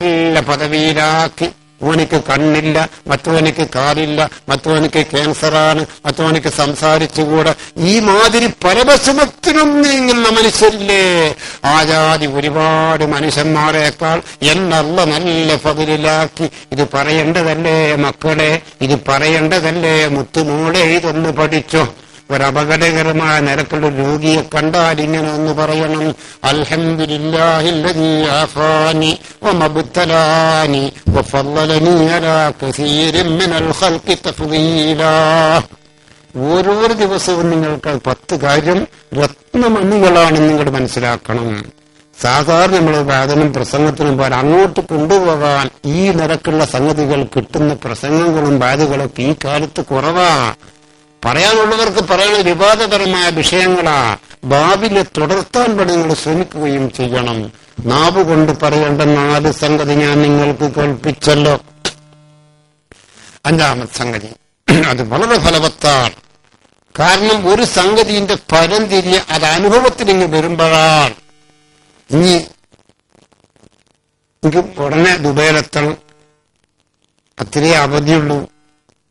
നല്ല പദവിയിലാക്കി. ഓനിക്ക് കണ്ണില്ല, മറ്റവനിക്ക് കാലില്ല, മറ്റവനിക്ക് ക്യാൻസറാണ്, മറ്റവനിക്ക് സംസാരിച്ചുകൂടെ. ഈ മാതിരി പരമശമത്തിനും നീങ്ങുന്ന മനുഷ്യരില്ലേ? ആജാതി ഒരുപാട് മനുഷ്യന്മാരെക്കാൾ എന്നല്ല നല്ല പതിരിലാക്കി. ഇത് പറയേണ്ടതല്ലേ മക്കളെ, ഇത് പറയേണ്ടതല്ലേ മുത്തുമോളെ, ഇതൊന്ന് പഠിച്ചോ. ഒരപകടകരമായ നിരക്കുള്ള രോഗിയെ കണ്ടാൽ ഇങ്ങനെ ഒന്ന് പറയണം: അൽഹംദുലില്ലാഹില്ലദീ ആഫാനി വമബ്തലാനി വഫളലനി അലാ കസീരിൻ മിനൽ ഖൽഖി തഫ്ളീലാ. ഓരോ ദിവസവും നിങ്ങൾക്ക് 10 കാര്യം രത്നമണികളാണെന്ന് നിങ്ങൾ മനസ്സിലാക്കണം. സാധാരണ നമ്മൾ വേദനം പ്രസംഗത്തിനും പോലെ അങ്ങോട്ട് കൊണ്ടുപോകാൻ ഈ നിരക്കുള്ള സംഗതികൾ കിട്ടുന്ന പ്രസംഗങ്ങളും ബാധകളൊക്കെ ഈ കാലത്ത് കുറവാ. പറയാനുള്ളവർക്ക് പറയുന്ന വിവാദപരമായ വിഷയങ്ങളാ. ഭാവിയിലെ തുടർത്താൻ വേണ്ടി നിങ്ങൾ ശ്രമിക്കുകയും ചെയ്യണം. നാവ് കൊണ്ട് പറയേണ്ട 4 സംഗതി ഞാൻ നിങ്ങൾക്ക് കേൾപ്പിച്ചല്ലോ. 5ാമത്തെ സംഗതി, അത് വളരെ ഫലവത്താണ്. കാരണം ഒരു സംഗതിന്റെ ഫലം തിരിയ അത് അനുഭവത്തിൽ ഇങ്ങ് വരുമ്പോഴാണ്. ഇനി എനിക്ക് ഉടനെ ദുബൈയിലെത്തണം, അത്രേ അവധിയുള്ളൂ,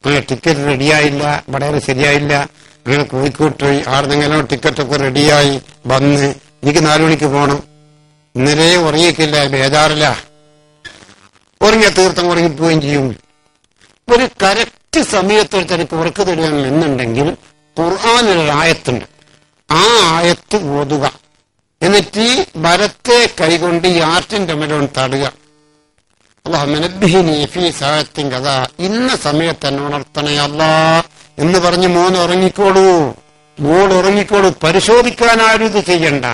അങ്ങനെ ടിക്കറ്റ് റെഡിയായില്ല, വളരെ ശരിയായില്ല, അങ്ങനെ കോഴിക്കോട്ട് പോയി ആർന്നെങ്കിലും ടിക്കറ്റൊക്കെ റെഡിയായി വന്ന് എനിക്ക് 4 മണിക്ക് പോകണം. ഇന്നലെ ഉറങ്ങിക്കില്ല, ബേജാറില്ല. ഉറങ്ങിയ തീർത്ഥം ഉറങ്ങിപ്പോവുകയും ചെയ്യും. ഒരു കറക്റ്റ് സമയത്ത് തനിക്ക് ഉറക്ക് തരുവാൻ എന്നുണ്ടെങ്കിൽ ഖുർആനിലൊരു ആയത്തുണ്ട്, ആ ആയത്ത് ഓതുക. എന്നിട്ട് ഈ വലത്തെ കൈകൊണ്ട് ഈ ആറ്റിന്റെ മേലോൺ തടുക. അല്ലാഹ് ഇന്ന സമയത്ത് എന്നെ ഉണർത്തണേ അല്ലാ എന്ന് പറഞ്ഞ് മോൻ ഉറങ്ങിക്കോളൂ, മോൾ ഉറങ്ങിക്കോളൂ. പരിശോധിക്കാനാരും ഇത് ചെയ്യണ്ട.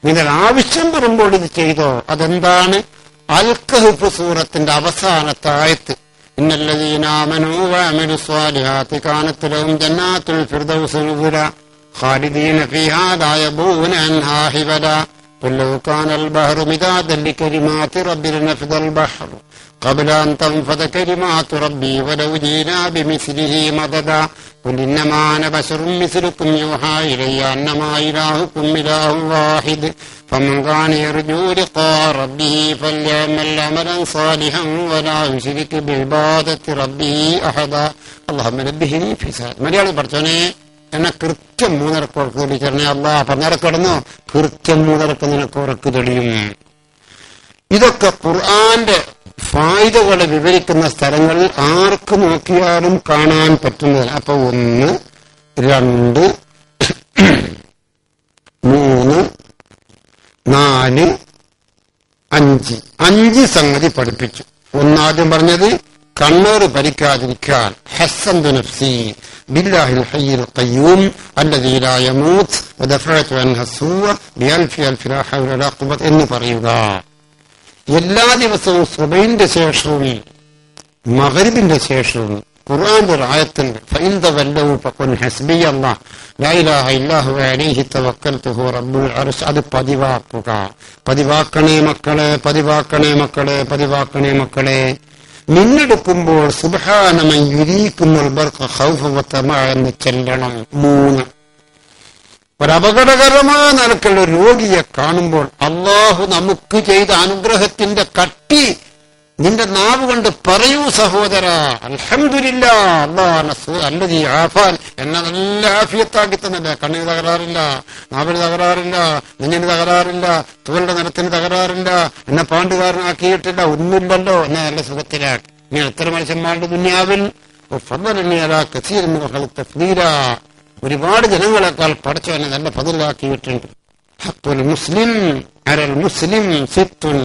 നിങ്ങൾ ആവശ്യം വരുമ്പോൾ ഇത് ചെയ്തോ. അതെന്താണ്? അൽ കഹ്ഫ് സൂറത്തിന്റെ അവസാനത്തെ ആയത്ത്, ഇന്നല്ലദീന ആമനൂ വഅമിലു സ്വാലിഹാത്തി കാനത് ലഹും ജന്നാത്തുൽ ഫിർദൗസ് നുസുല ഖാലിദീന ഫീഹാ ലാ യബൂന അൻഹാ ഹിവല ഖുൽ ലൗ കാനൽ ബഹ്റു മിദാദൻ ലികലിമാതി റബ്ബി ലനഫദൽ ബഹ്റു ഖബ്ല അൻ തൻഫദ കലിമാതു റബ്ബി വലൗ ജീനാ ബിമിസ്ലിഹി മദദ ഖുൽ ഇന്നമാ അന ബശറും മിസ്ലുക്കും യൂഹാ ഇലയ്യ അന്നമാ ഇലാഹുക്കും ഇലാഹുൻ വാഹിദ് ഫമൻ കാന യർജൂ ലിഖാ റബ്ബിഹി ഫല്യഅമൽ അമലൻ സാലിഹൻ വലാ യുശ്രിക് ബിഇബാദത്തി റബ്ബിഹി അഹദ. അല്ലാഹുമ്മ നബ്ബിഹിനി ഫീ സഅത്ത്. മലയാളം പഠിച്ചോനെ, എന്നെ കൃത്യം 3:30 ഉറക്ക് തെളിയിച്ചേ അല്ലാ. പറഞ്ഞിടക്ക് കിടന്നോ, കൃത്യം 3:30 നിനക്ക് ഉറക്ക് തെളിയും. ഇതൊക്കെ ഖുർആന്റെ ഫായിദകളെ വിവരിക്കുന്ന സ്ഥലങ്ങളിൽ ആർക്ക് നോക്കിയാലും കാണാൻ പറ്റുന്നതാണ്. അപ്പൊ 1, 2, 3, 4, 5 സംഗതി പഠിപ്പിച്ചു. ഒന്നാദ്യം പറഞ്ഞത് കണ്ണേറ് ഭരിക്കാതിരിക്കാൻ. ഹസ്സൻതു നഫ്സി ബില്ലാഹിൽ ഹയ്യിൽ ഖയ്യൂം അല്ലദീ ലാ യമൂത്ത് വദഫഅതു അൻഹ സൂഅ ബിഅൽഫി അൽഫി ലാ ഹൗല വലാ ഖുവത എന്ന് പറയുക. എല്ലാ ദിവസവും സുബഹിന്റെ ശേഷവും മഗ്രിബിന്റെ ശേഷവും ഖുർആന്റെ ഒരു ആയത്തുണ്ട്, ഫഇൻ തവല്ലൂ ഫഖുൽ ഹസ്ബിയല്ലാഹ് ലാ ഇലാഹ ഇല്ലാ ഹുവ അലൈഹി തവക്കൽതു ഹുവ റബ്ബുൽ അർശ്. അത് പതിവാക്കുക. പതിവാക്കണേ മക്കളെ, പതിവാക്കണേ മക്കളെ, പതിവാക്കണേ മക്കളെ. മിന്നെടുക്കുമ്പോൾ സുബ്ഹാന മൻ യുരീകുൽ ബർഖ ഖൗഫ വ തമഅ എന്ന് ചെല്ലണം. 3, ഒരപകടകരമായ നിലക്കുള്ള രോഗിയെ കാണുമ്പോൾ അള്ളാഹു നമുക്ക് ചെയ്ത അനുഗ്രഹത്തിന്റെ കട്ടി നിന്റെ നാവ് കൊണ്ട് പറയൂ സഹോദര, അൽഹംദുലില്ലാഹ് അല്ലാഹു അല്ലദീ ആഫാൻ, എന്നെ നല്ല ആഫിയത്താക്കി തന്നെ. കണ്ണിന് തകരാറില്ല, നാവിന് തകരാറില്ല, നെഞ്ഞിന് തകരാറില്ല, തുവലിന്റെ നിറത്തിന് തകരാറില്ല, എന്നെ പാണ്ടുകാരനാക്കിയിട്ടില്ല, ഒന്നുമില്ലല്ലോ, എന്നെ നല്ല സുഖത്തിലാക്കി. ഇനി എത്ര മനുഷ്യന്മാരുടെ ദുനിയാവിൽ ഒരുപാട് ജനങ്ങളെക്കാൾ പഠിച്ചവനെ നല്ല ഫضലാക്കിയിട്ടുണ്ട്. ഹഖുൽ മുസ്ലിം അലൽ മുസ്ലിം സിത്തുൻ.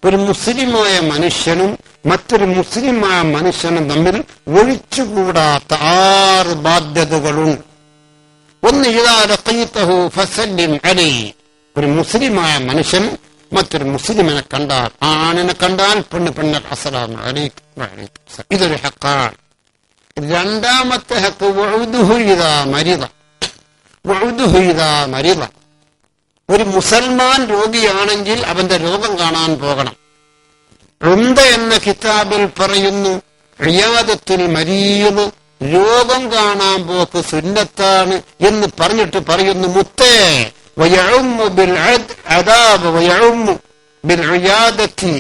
ഒരു മുസ്ലിമായ മനുഷ്യനും മറ്റൊരു മുസ്ലിമായ മനുഷ്യനും തമ്മിൽ ഒഴിച്ചുകൂടാത്ത 6 ബാധ്യതകളുണ്ട്. 1, ഇദാ ലഖീതഹു ഫസല്ലിം അലൈഹി. ഒരു മുസ്ലിമായ മനുഷ്യൻ മറ്റൊരു മുസ്ലിമിനെ കണ്ടാൽ, ആണിനെ കണ്ടാൽ പെണ്ണ് അസ്സലാമു അലൈക്കും വഅലൈക്കും സലാം. ഇതൊരു ഹഖാണ്. 2ാമത്തെ ഹഖ് വഉദുഹു ഇദാ മരിദ. വഉദുഹു ഇദാ മരിദ. ഒരു മുസൽമാൻ രോഗിയാണെങ്കിൽ അവന്റെ രോഗം കാണാൻ പോകണം. ഉംദ എന്ന കിതാബിൽ പറയുന്നു, ഇയാദത്തുൽ മരീദ്, രോഗം കാണാൻ പോക്ക് സുന്നത്താണ് എന്ന് പറഞ്ഞിട്ട് പറയുന്നു, മുത്തേ വയഉമ്മു ബിൽ അദാബ് വയഉമ്മു ബിൽ ഇയാദത്തി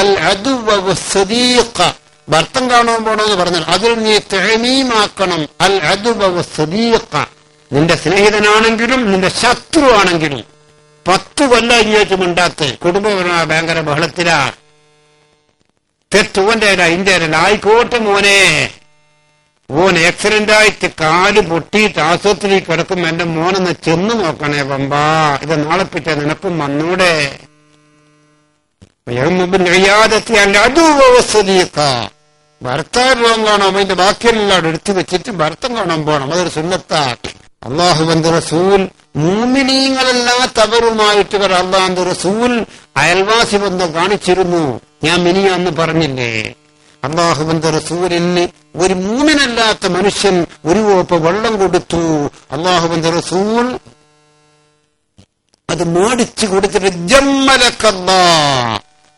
അൽ അദുവ വസ്സദീഖ, ഭർത്തം കാണാൻ പോണമെന്ന് പറഞ്ഞാൽ അതിൽ നീ തഅമീമാക്കണം. അൽ അദുവ വസ്സദീഖ, നിന്റെ സ്നേഹിതനാണെങ്കിലും നിന്റെ ശത്രുവാണെങ്കിലും 10 കൊല്ലം ഇങ്ങേറ്റും ഉണ്ടാത്ത് കുടുംബപരമായ ഭയങ്കര ബഹളത്തിലാ. തെറ്റ് ഓന്റെ ഇന്റെ ആയിക്കോട്ടെ മോനെ, ഓൻ ആക്സിഡന്റ് ആയിട്ട് കാല് പൊട്ടിയിട്ട് ആശുപത്രിയിൽ കിടക്കും. എന്റെ മോനൊന്ന് ചെന്ന് നോക്കണേ പമ്പാ, ഇത് നാളെ പിറ്റേ നിനക്കും വന്നൂടെ. ഭർത്താവ് രോഗം കാണാൻ അതിന്റെ ബാക്കിയെല്ലാം എടുത്തു വെച്ചിട്ട് ഭർത്തം കാണാൻ പോകണം. അതൊരു സുന്നത്താ. അള്ളാഹുവിന്റെ റസൂൽ മൂമിനീങ്ങളല്ലാത്തവരുമായിട്ട് അള്ളാഹുവിന്റെ റസൂൽ അയൽവാസി ബന്ധം കാണിച്ചിരുന്നു. ഞാൻ മിനിയാന്ന് പറഞ്ഞില്ലേ, അള്ളാഹുവിന്റെ റസൂലിന് ഒരു മൂമിനല്ലാത്ത മനുഷ്യൻ ഒരു കോപ്പ വെള്ളം കൊടുത്തു. അള്ളാഹുവിന്റെ റസൂൽ അത് മേടിച്ചു കൊടുത്തിട്ട് ജമ്മലക്കല്ലാ,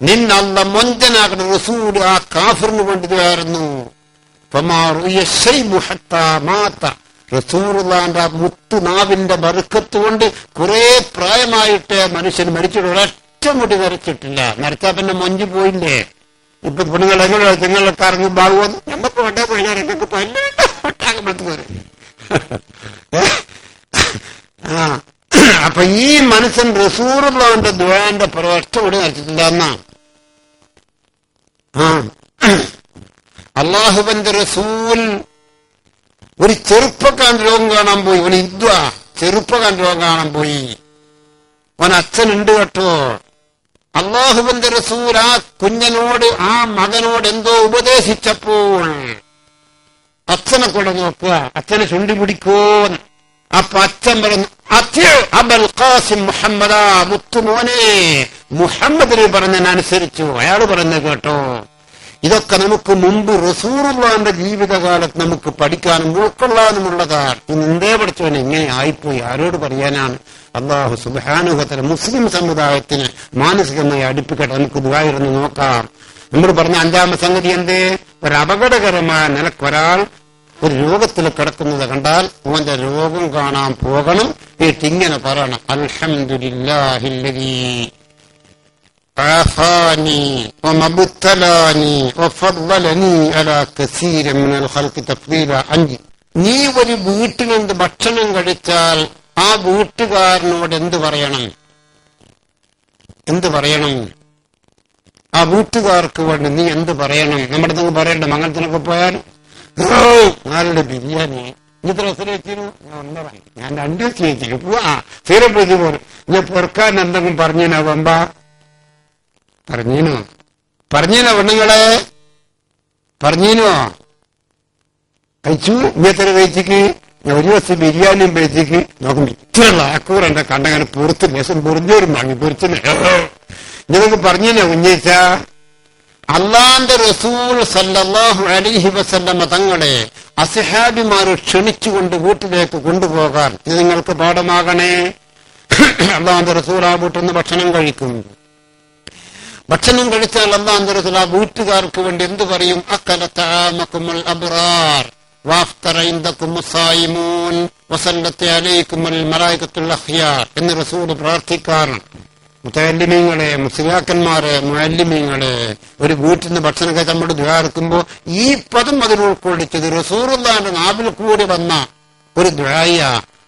നിന്നല്ല മൊഞ്ചനാകുന്ന റസൂൽ ആ കാഫിറിന് വേണ്ടിയായിരുന്നു. റസൂലുള്ളാന്റെ മുത്തുനാവിന്റെ ബർക്കത്ത് കൊണ്ട് കുറെ പ്രായമായിട്ട് മനുഷ്യൻ മരിച്ചിട്ട് ഒരൊറ്റ മുടി വരച്ചിട്ടില്ല. നരച്ചാ പിന്നെ മൊഞ്ചു പോയില്ലേ. ഇപ്പൊ പെണ്ണുങ്ങൾ നിങ്ങളൊക്കെ ഇറങ്ങി ഭാഗം നമുക്ക് വേണ്ട പോയില്ല, നിങ്ങൾക്ക് അപ്പൊ ഈ മനുഷ്യൻ റസൂലുള്ളാന്റെ ദുആന്റെ ഒറ്റ മുടി വരച്ചിട്ടില്ല എന്നാ. അള്ളാഹുവിന്റെ റസൂൽ ഒരു ചെറുപ്പക്കാരൻ രോഗം കാണാൻ പോയി. ഒരു ചെറുപ്പക്കാരൻ രോഗം കാണാൻ പോയി. അവൻ അച്ഛനുണ്ട് കേട്ടോ. അള്ളാഹുവിന്റെ റസൂൽ ആ കുഞ്ഞനോട് ആ മകനോട് എന്തോ ഉപദേശിച്ചപ്പോൾ അച്ഛനെ കൂടെ നോക്കുക, അച്ഛനെ ചുണ്ടി പിടിക്കോന്ന്. അപ്പൊ അച്ഛൻ പറഞ്ഞു, അബൽ ഖാസിം മുഹമ്മദാ, മുത്തുമോനെ മുഹമ്മദിനെ പറഞ്ഞനുസരിച്ചു. അയാൾ പറയുന്നത് കേട്ടോ. ഇതൊക്കെ നമുക്ക് മുമ്പ് റസൂലുള്ളാന്റെ ജീവിതകാലത്ത് നമുക്ക് പഠിക്കാനും ഉൾക്കൊള്ളാനുമുള്ളതാണ്. ഇന്ന് എന്തേ പഠിച്ചവനെ ഇങ്ങനെ ആയിപ്പോയി, ആരോട് പറയാനാണ്? അല്ലാഹു സുബ്ഹാനഹു വ തആല മുസ്ലിം സമുദായത്തിന് മാനസികമായി അടുപ്പിക്കട്ടെ. നമുക്ക് ദുആയിരുന്നു നോക്കാം. നമ്മൾ പറഞ്ഞ 5ാമത്തെ സംഗതി എന്തേ? ഒരു അപകടകരമായ നിലക്കൊരാൾ ഒരു രോഗത്തിൽ കിടക്കുന്നത് കണ്ടാൽ അവന്റെ രോഗം കാണാൻ പോകണം. ഇങ്ങനെ പറയണം, അൽഹംദുലില്ലാഹില്ലദീ ആഫാനി വമബ്തലാനി വഫദ്ദലനി അലാ കസീരിൻ മിനൽ ഖൽഖി തഫ്ദീല. 5, നീ ഒരു വീട്ടിൽ നിന്ന് ഭക്ഷണം കഴിച്ചാൽ ആ വീട്ടുകാരനോട് എന്ത് പറയണം? ആ വീട്ടുകാർക്ക് വേണ്ടി നീ എന്ത് പറയണം? നമ്മുടെ നിങ്ങൾ പറയണ്ട. മംഗളത്തിനൊക്കെ പോയാൽ നല്ല ബിരിയാണി ഇത്ര വെച്ചിരുന്നു, ഞാൻ 2 ദിവസം വെച്ചിട്ട് പോവാ സ്ഥിരപ്പെട്ട് പോലും ഞാൻ പൊറുക്കാൻ എന്തെങ്കിലും പറഞ്ഞിനോ പമ്പ? പറഞ്ഞീനോ പെണ്ണുങ്ങളെ? പറഞ്ഞീനോ? കഴിച്ചു. ഇങ്ങനത്തെ കഴിച്ചിക്ക് ഞാൻ 1 ദിവസം ബിരിയാണിയും കഴിച്ചിക്ക് നോക്കുമ്പോ ഇത്രയുള്ള ആക്കൂറെന്റെ കണ്ടങ്ങനെ പൊറുത്ത് ലേശം പൊറിഞ്ഞോരും വാങ്ങി പൊറിച്ചിന്. നിങ്ങൾക്ക് പറഞ്ഞീനോ കുഞ്ഞേച്ച? അള്ളാന്റെ റസൂൽ സല്ലല്ലാഹു അലൈഹി വസല്ലമ തങ്ങളെ അസ്ഹാബിമാരെ ക്ഷണിച്ചുകൊണ്ട് വീട്ടിലേക്ക് കൊണ്ടുപോകാൻ ഇത് നിങ്ങൾക്ക് പാഠമാകണേ. അള്ളാന്റെ റസൂൽ ആ വീട്ടിൽ നിന്ന് ഭക്ഷണം കഴിക്കും. ഭക്ഷണം കഴിച്ചാൽ അള്ളാന്റെ റസൂൽ ആ വീട്ടുകാർക്ക് വേണ്ടി എന്ത് പറയും? അക്കല തആമകുൽ അബ്റാർ വഅഫ്തറ ഇൻദകും സായിമൂൻ വസല്ലത അലൈകുൽ മലായികത്തുൽ അഖ്യാർ എന്ന് റസൂൽ പ്രാർത്ഥിക്കാറുണ്ട്. മുതല്ലിമീങ്ങളെ, മുസ്ലിയാക്കന്മാരെ, മുഅല്ലിമീങ്ങളെ, ഒരു വീട്ടിൽ നിന്ന് ഭക്ഷണം കഴിച്ച് നമ്മൾ ദുആർക്കുമ്പോ ഈ പദം അതിൽ ഉൾക്കൊള്ളിച്ചത് റസൂലുള്ളാഹിന്റെ നാവിൽ കൂടി വന്ന ഒരു ദുആയ.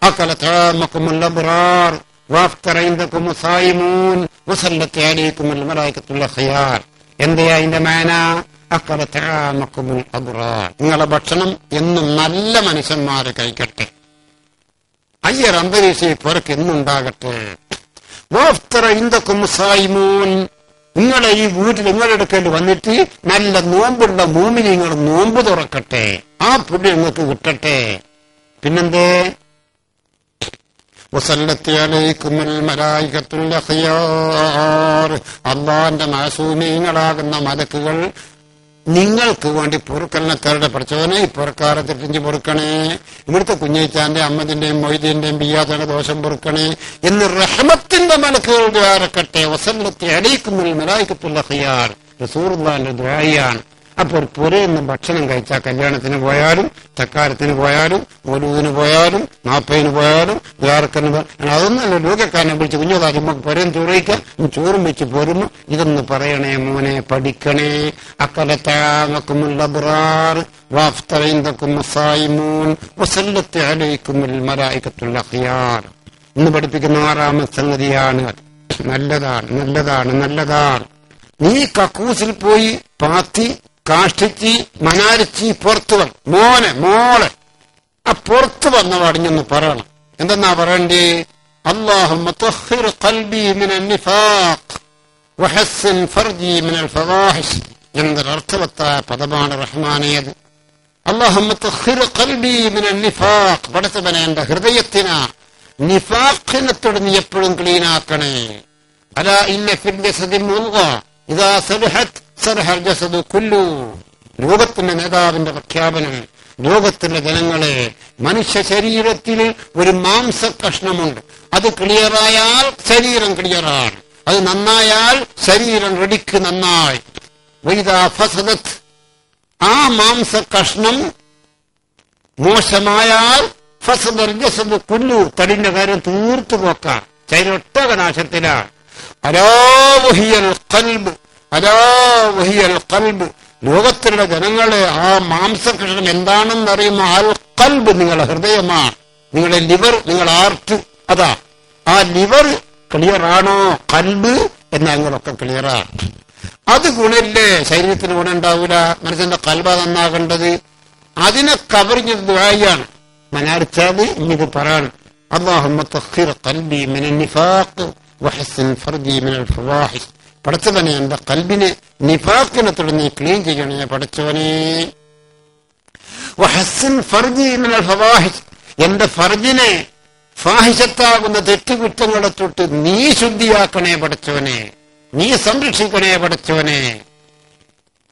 അക്കല തആമകുൽ അബ്റാർ വഅഫ്തറ ഇൻദകും സായിമൂൻ വസല്ലത അലൈകുൽ മലായികത്തുൽ അഖ്യാർ. എന്തെയാ അതിന്റെ മാന? അക്കല തആമകുൽ അബ്റാർ, നിങ്ങളെ ഭക്ഷണം എന്നും നല്ല മനുഷ്യന്മാര് കഴിക്കട്ടെ. അയ്യർ അന്തരീക്ഷം പുറക്ക് എന്നുണ്ടാകട്ടെ. വഅഫ്തറ ഇൻദകും സായിമൂൻ, നിങ്ങളെ ഈ വീട്ടിൽ നിങ്ങളുടെ അടുക്കൽ വന്നിട്ട് നല്ല നോമ്പുള്ള മോമിനീങ്ങൾ നോമ്പ് തുറക്കട്ടെ, ആ പുണ്യം നിങ്ങൾക്ക് കിട്ടട്ടെ. പിന്നെന്തേ? വസല്ലത്തി അലൈകുൽ മലായികത്തുൽ അഖ്യാർ, അല്ലാഹുവിന്റെ മാസൂമീങ്ങളാകുന്ന മലക്കുകൾ നിങ്ങൾക്ക് വേണ്ടി പൊറുക്കലിനെക്കാരുടെ പഠിച്ചവനെ ഈ പുറക്കാരെ തെറ്റിഞ്ച് പൊറുക്കണേ, ഇവിടുത്തെ കുഞ്ഞേച്ചാന്റെ അമ്മദിന്റെയും മൊയ്തീന്റെയും ബിയാത്തയുടെ ദോഷം പൊറുക്കണേ എന്ന് റഹ്മത്തിന്റെ മലക്കുകൾ ദ്വാരക്കട്ടെ. വസല്ലത്തി അലൈകുൽ മലായികത്തുൽ അഖ്യാർ റസൂലുള്ളാഹിന്റെ ദുആയാണ്. അപ്പൊ ഒരു പുരയെന്ന് ഭക്ഷണം കഴിച്ചാൽ കല്യാണത്തിന് പോയാലും തക്കാരത്തിന് പോയാലും ഒലുവിന് പോയാലും 40 പോയാലും ദ്വാരക്കന് അതൊന്നല്ല ലോകക്കാരനെ വിളിച്ച് കുഞ്ഞുകാര്യം പുരയും ചോറിക്കാം ചോറും വെച്ച് പോരുന്നു. ഇതൊന്ന് പറയണേ മോനെ, പഠിക്കണേ. അക്കലത്താമക്കുമുള്ള ബറാർ വാഫ്തറൈന്ദക്കും മസായിമൂൻ വസല്ലത്ത് അലൈക്കുമുൽ മലായികത്തുൽ അഖിയാർ. ഇന്ന് പഠിപ്പിക്കുന്ന 6ാമത്തെ സംഗതിയാണ്. നല്ലതാണ്, നല്ലതാണ്, നല്ലതാണ്. നീ കക്കൂസിൽ പോയി പാത്തി കാഷ്ടിച്ച് മനാരിച്ച് പുറത്തു വന്നു മോനെ മോളെ, ആ പുറത്തു വന്ന പാടിഞ്ഞൊന്ന് പറയണം. എന്തെന്നാ പറയണ്ടേ? അല്ലാഹുമ്മ തഹ്ഹിർ ഖൽബി മിനൻ നിഫാഖ് വഹസ്സിൻ ഫർജി മിനൽ ഫവാഹിഷ്. എന്തൊരർത്ഥവത്തായ പദമാണ് റഹ്മാനേത്. അല്ലാഹുമ്മ തഹ്ഹിർ ഖൽബി മിനൻ നിഫാഖ്. പടച്ചവനെ എന്റെ ഹൃദയത്തിനാ നിഫാഖിനെ തുടങ്ങി എപ്പോഴും ക്ലീനാക്കണേ. അലാ ഇന്ന ഫിൽ ജസദി മുദ്ഗ ഇദാ സലഹത് സലഹൽ ജസദു കുല്ലു. ലോകത്തിന്റെ നേതാവിന്റെ പ്രഖ്യാപനം. ലോകത്തിന്റെ ജനങ്ങളെ, മനുഷ്യ ശരീരത്തിൽ ഒരു മാംസ കഷ്ണമുണ്ട്. അത് ക്ലിയറായാൽ ശരീരം ക്ലിയറാണ്. അത് നന്നായാൽ ശരീരം റെഡിക്ക് നന്നായി. വൈദാ ഫസദത്, ആ മാംസ കഷ്ണം മോശമായാൽ ഫസദൽ ജസദു കുല്ലു, തടിന്റെ കാര്യം തീർത്തു പോക്കാം. ശരീരം ഒട്ടകനാശത്തിലാണ്. അലാ വഹിയൽ ഖൽബ്, അലാ വഹിയൽ ഖൽബ്. ലോകത്തിലുള്ള ജനങ്ങളെ ആ മാംസകൃഷ്ണം എന്താണെന്ന് അറിയുന്ന അൽ ഖൽബ് നിങ്ങളുടെ ഹൃദയമാണ്, നിങ്ങളുടെ ലിവർ, നിങ്ങളുടെ ആർട്ട്. അതാ ആ ലിവർ ക്ലിയർ ആണോ ഖൽബ് എന്നാൽ നിങ്ങളൊക്കെ ക്ലിയറാണ്. അത് ഗുണമില്ലേ? ശരീരത്തിന് ഗുണം ഉണ്ടാവൂല. മനസ്സിന്റെ ഖൽബ നന്നാകേണ്ടത്. അതിനെ കവറിഞ്ഞ ദുആയാണ്. മനാരിച്ചാല് ഇനിത് പറയണം. അല്ലാഹുമ്മ തഖ്ഹിർ ഖൽബി മിനൻ നിഫാഖ് വഹസ്സിൻ ഫർജി മിനൽ ഫവാഹിഷ്. പടച്ചവനെ എന്റെ കൽബിനെ നിഫാഖിനെ തുടങ്ങി ക്ലീൻ ചെയ്യണേ പടച്ചവനെ. വഹസ്സിൻ ഫർജി മിനൽ ഫവാഹിഷ്, എന്റെ ഫർജിനെ ഫാഹിഷത്താകുന്ന തെറ്റുകുറ്റങ്ങളെ തൊട്ട് നീ ശുദ്ധിയാക്കണേ പടച്ചവനെ, നീ സംരക്ഷിക്കണേ പടച്ചവനെ.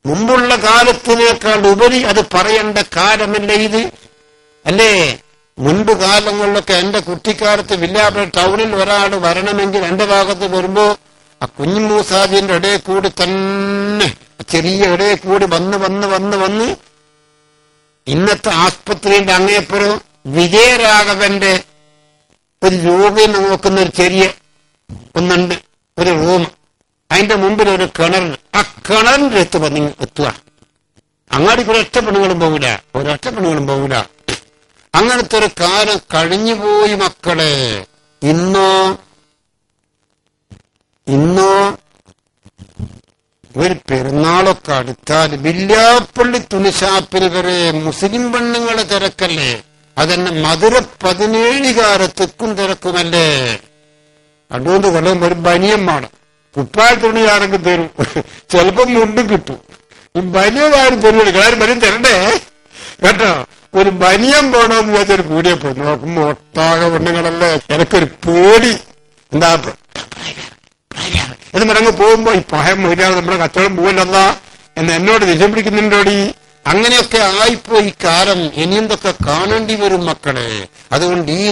മുമ്പുള്ള കാലത്തിനേക്കാൾ ഉപരി അത് പറയേണ്ട കാലമല്ലേ ഇത്? അല്ലേ? മുൻപ് കാലങ്ങളിലൊക്കെ എന്റെ കുട്ടിക്കാലത്ത് വില്ലാപുരം ടൗണിൽ ഒരാൾ വരണമെങ്കിൽ എന്റെ ഭാഗത്ത് വരുമ്പോ ആ കുഞ്ഞുമൂസാജിന്റെ ഇടയിൽ കൂടി തന്നെ, ചെറിയ ഇടയിൽ കൂടി വന്ന് വന്ന് വന്ന് വന്ന് ഇന്നത്തെ ആസ്പത്രിയുടെ അങ്ങേപ്പുറം വിജയരാഘവന്റെ ഒരു രോഗിനെ നോക്കുന്ന ഒരു ചെറിയ ഒന്നുണ്ട്, ഒരു റൂം. അതിന്റെ മുമ്പിൽ ഒരു കിണർ. ആ കിണറിന്റെ അടുത്ത് വന്ന് എത്തുക. അങ്ങാടിക്ക് ഒരൊറ്റ പെണ്ണുങ്ങളും പോകില്ല, ഒരൊറ്റ പെണ്ണുങ്ങളും പോകില്ല. അങ്ങനത്തെ ഒരു കാലം കഴിഞ്ഞുപോയി മക്കളെ. ഇന്നോ ഒരു പെരുന്നാളൊക്കെ അടുത്താൽ വില്യാപ്പള്ളി തുണിശാപ്പിൽ വരെ മുസ്ലിം പെണ്ണുങ്ങളെ തിരക്കല്ലേ? അതെന്നെ മധുര 17 തെക്കും തിരക്കുമല്ലേ? അതുകൊണ്ട് കൊല്ലം ഒരു ബനിയം വേണം. കുപ്പായ തുണി ആരെങ്കിലും തരും, ചിലപ്പം മുണ്ടും കിട്ടും. ഈ ബനിയതാരും തരുമല്ലോ, കാര്യം ബനിയം തരണ്ടേ കേട്ടോ. ഒരു ബനിയം പോണമെന്ന് വിചാരിച്ചൊരു കൂടിയപ്പോ നോക്കുമ്പോ ഒട്ടാകെ പെണ്ണുങ്ങളല്ലേ. എനിക്കൊരു പേടി. എന്താ എന്ന് പറഞ്ഞ് പോകുമ്പോ ഈ പഹയം മൊഴിയാതെ നമ്മുടെ കച്ചവടം പോകല്ല എന്ന് എന്നോട് വിഷം പിടിക്കുന്നുണ്ടോടി. അങ്ങനെയൊക്കെ ആയിപ്പോയി കാലം. ഇനിയെന്തൊക്കെ കാണേണ്ടി വരും മക്കളെ. അതുകൊണ്ട് ഈ